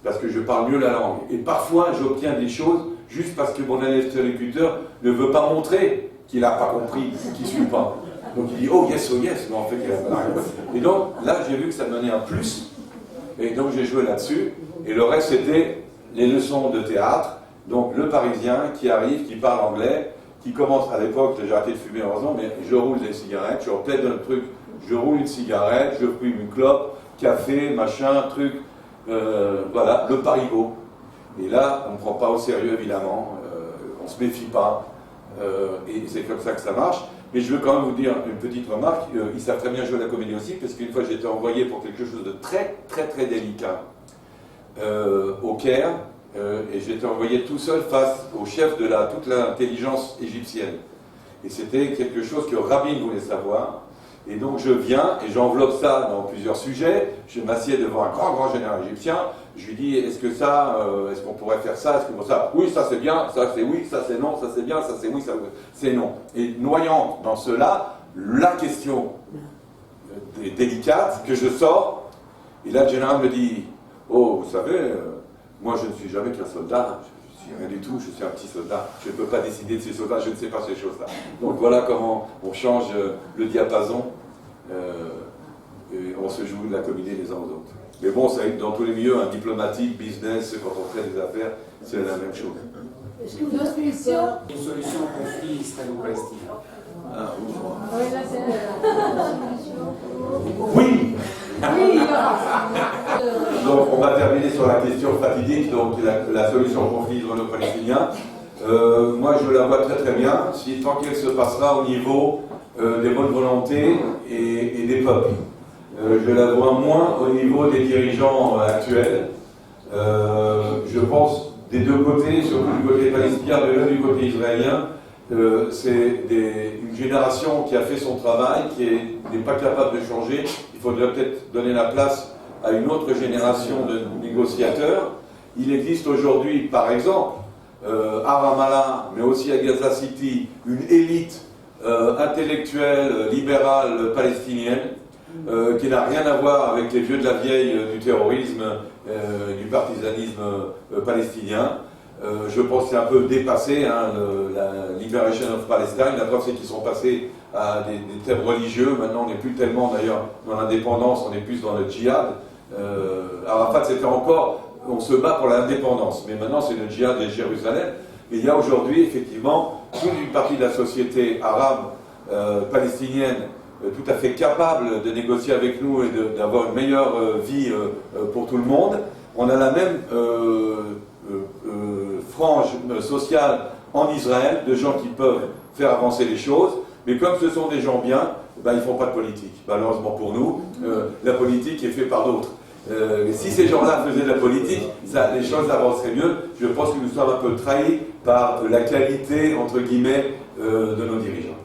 Parce que je parle mieux la langue. Et parfois, j'obtiens des choses juste parce que mon interlocuteur ne veut pas montrer qu'il n'a pas compris, qu'il ne suit pas. Donc il dit « oh yes, mais en fait il a pas la réponse. » Et donc là j'ai vu que ça me donnait un plus, et donc j'ai joué là-dessus, et le reste c'était les leçons de théâtre, donc le Parisien qui arrive, qui parle anglais, qui commence à l'époque, j'ai arrêté de fumer heureusement, mais je roule des cigarettes, je suis en plein de trucs, je roule une cigarette, je fume une clope, café, machin, truc, voilà, le parigot. Et là on ne prend pas au sérieux évidemment, on ne se méfie pas, et c'est comme ça que ça marche. Mais je veux quand même vous dire une petite remarque, ils savent très bien jouer la comédie aussi, parce qu'une fois j'ai été envoyé pour quelque chose de très très très délicat au Caire, et j'ai été envoyé tout seul face au chef de toute l'intelligence égyptienne. Et c'était quelque chose que Rabin voulait savoir, et donc je viens et j'enveloppe ça dans plusieurs sujets, je m'assieds devant un grand général égyptien, je lui dis est-ce qu'on pourrait faire ça, est-ce que ça, oui ça c'est bien, ça c'est oui, ça c'est non, ça c'est bien, ça c'est oui, ça c'est non. Et noyant dans cela la question délicate que je sors, et là le général me dit oh vous savez, moi je ne suis jamais qu'un soldat, je suis rien du tout, je suis un petit soldat, je ne peux pas décider de ces soldats, je ne sais pas ces choses-là. Donc voilà comment on change le diapason, et on se joue de la comédie les uns aux autres. Mais bon, ça dans tous les milieux, un diplomatique, business, quand on fait des affaires, c'est la même chose. Est-ce que vous avez une solution au conflit israélo-palestinien. Ah, oui. Oui, là, c'est Oui. Oui, Donc on va terminer sur la question fatidique, donc la solution au conflit israélo-palestinien. Moi je la vois très très bien, tant qu'elle se passera au niveau des bonnes volontés et des peuples. Je la vois moins au niveau des dirigeants actuels. Je pense des deux côtés, surtout du côté palestinien, mais même du côté israélien, c'est une génération qui a fait son travail, qui n'est pas capable de changer. Il faudrait peut-être donner la place à une autre génération de négociateurs. Il existe aujourd'hui, par exemple, à Ramallah, mais aussi à Gaza City, une élite intellectuelle, libérale, palestinienne, qui n'a rien à voir avec les vieux de la vieille du terrorisme, du partisanisme palestinien. Je pense que c'est un peu dépassé, hein, la Liberation of Palestine. La preuve, c'est qu'ils sont passés à des thèmes religieux. Maintenant, on n'est plus tellement, d'ailleurs, dans l'indépendance, on est plus dans le djihad. Arafat, c'était encore, on se bat pour l'indépendance, mais maintenant, c'est le djihad de Jérusalem. Et il y a aujourd'hui, effectivement, toute une partie de la société arabe, palestinienne, tout à fait capable de négocier avec nous et d'avoir une meilleure vie pour tout le monde. On a la même frange sociale en Israël, de gens qui peuvent faire avancer les choses, mais comme ce sont des gens bien, ben, ils ne font pas de politique. Malheureusement pour nous, la politique est faite par d'autres. Mais si ces gens-là faisaient de la politique, les choses avanceraient mieux. Je pense que nous sommes un peu trahis par la qualité, entre guillemets, de nos dirigeants.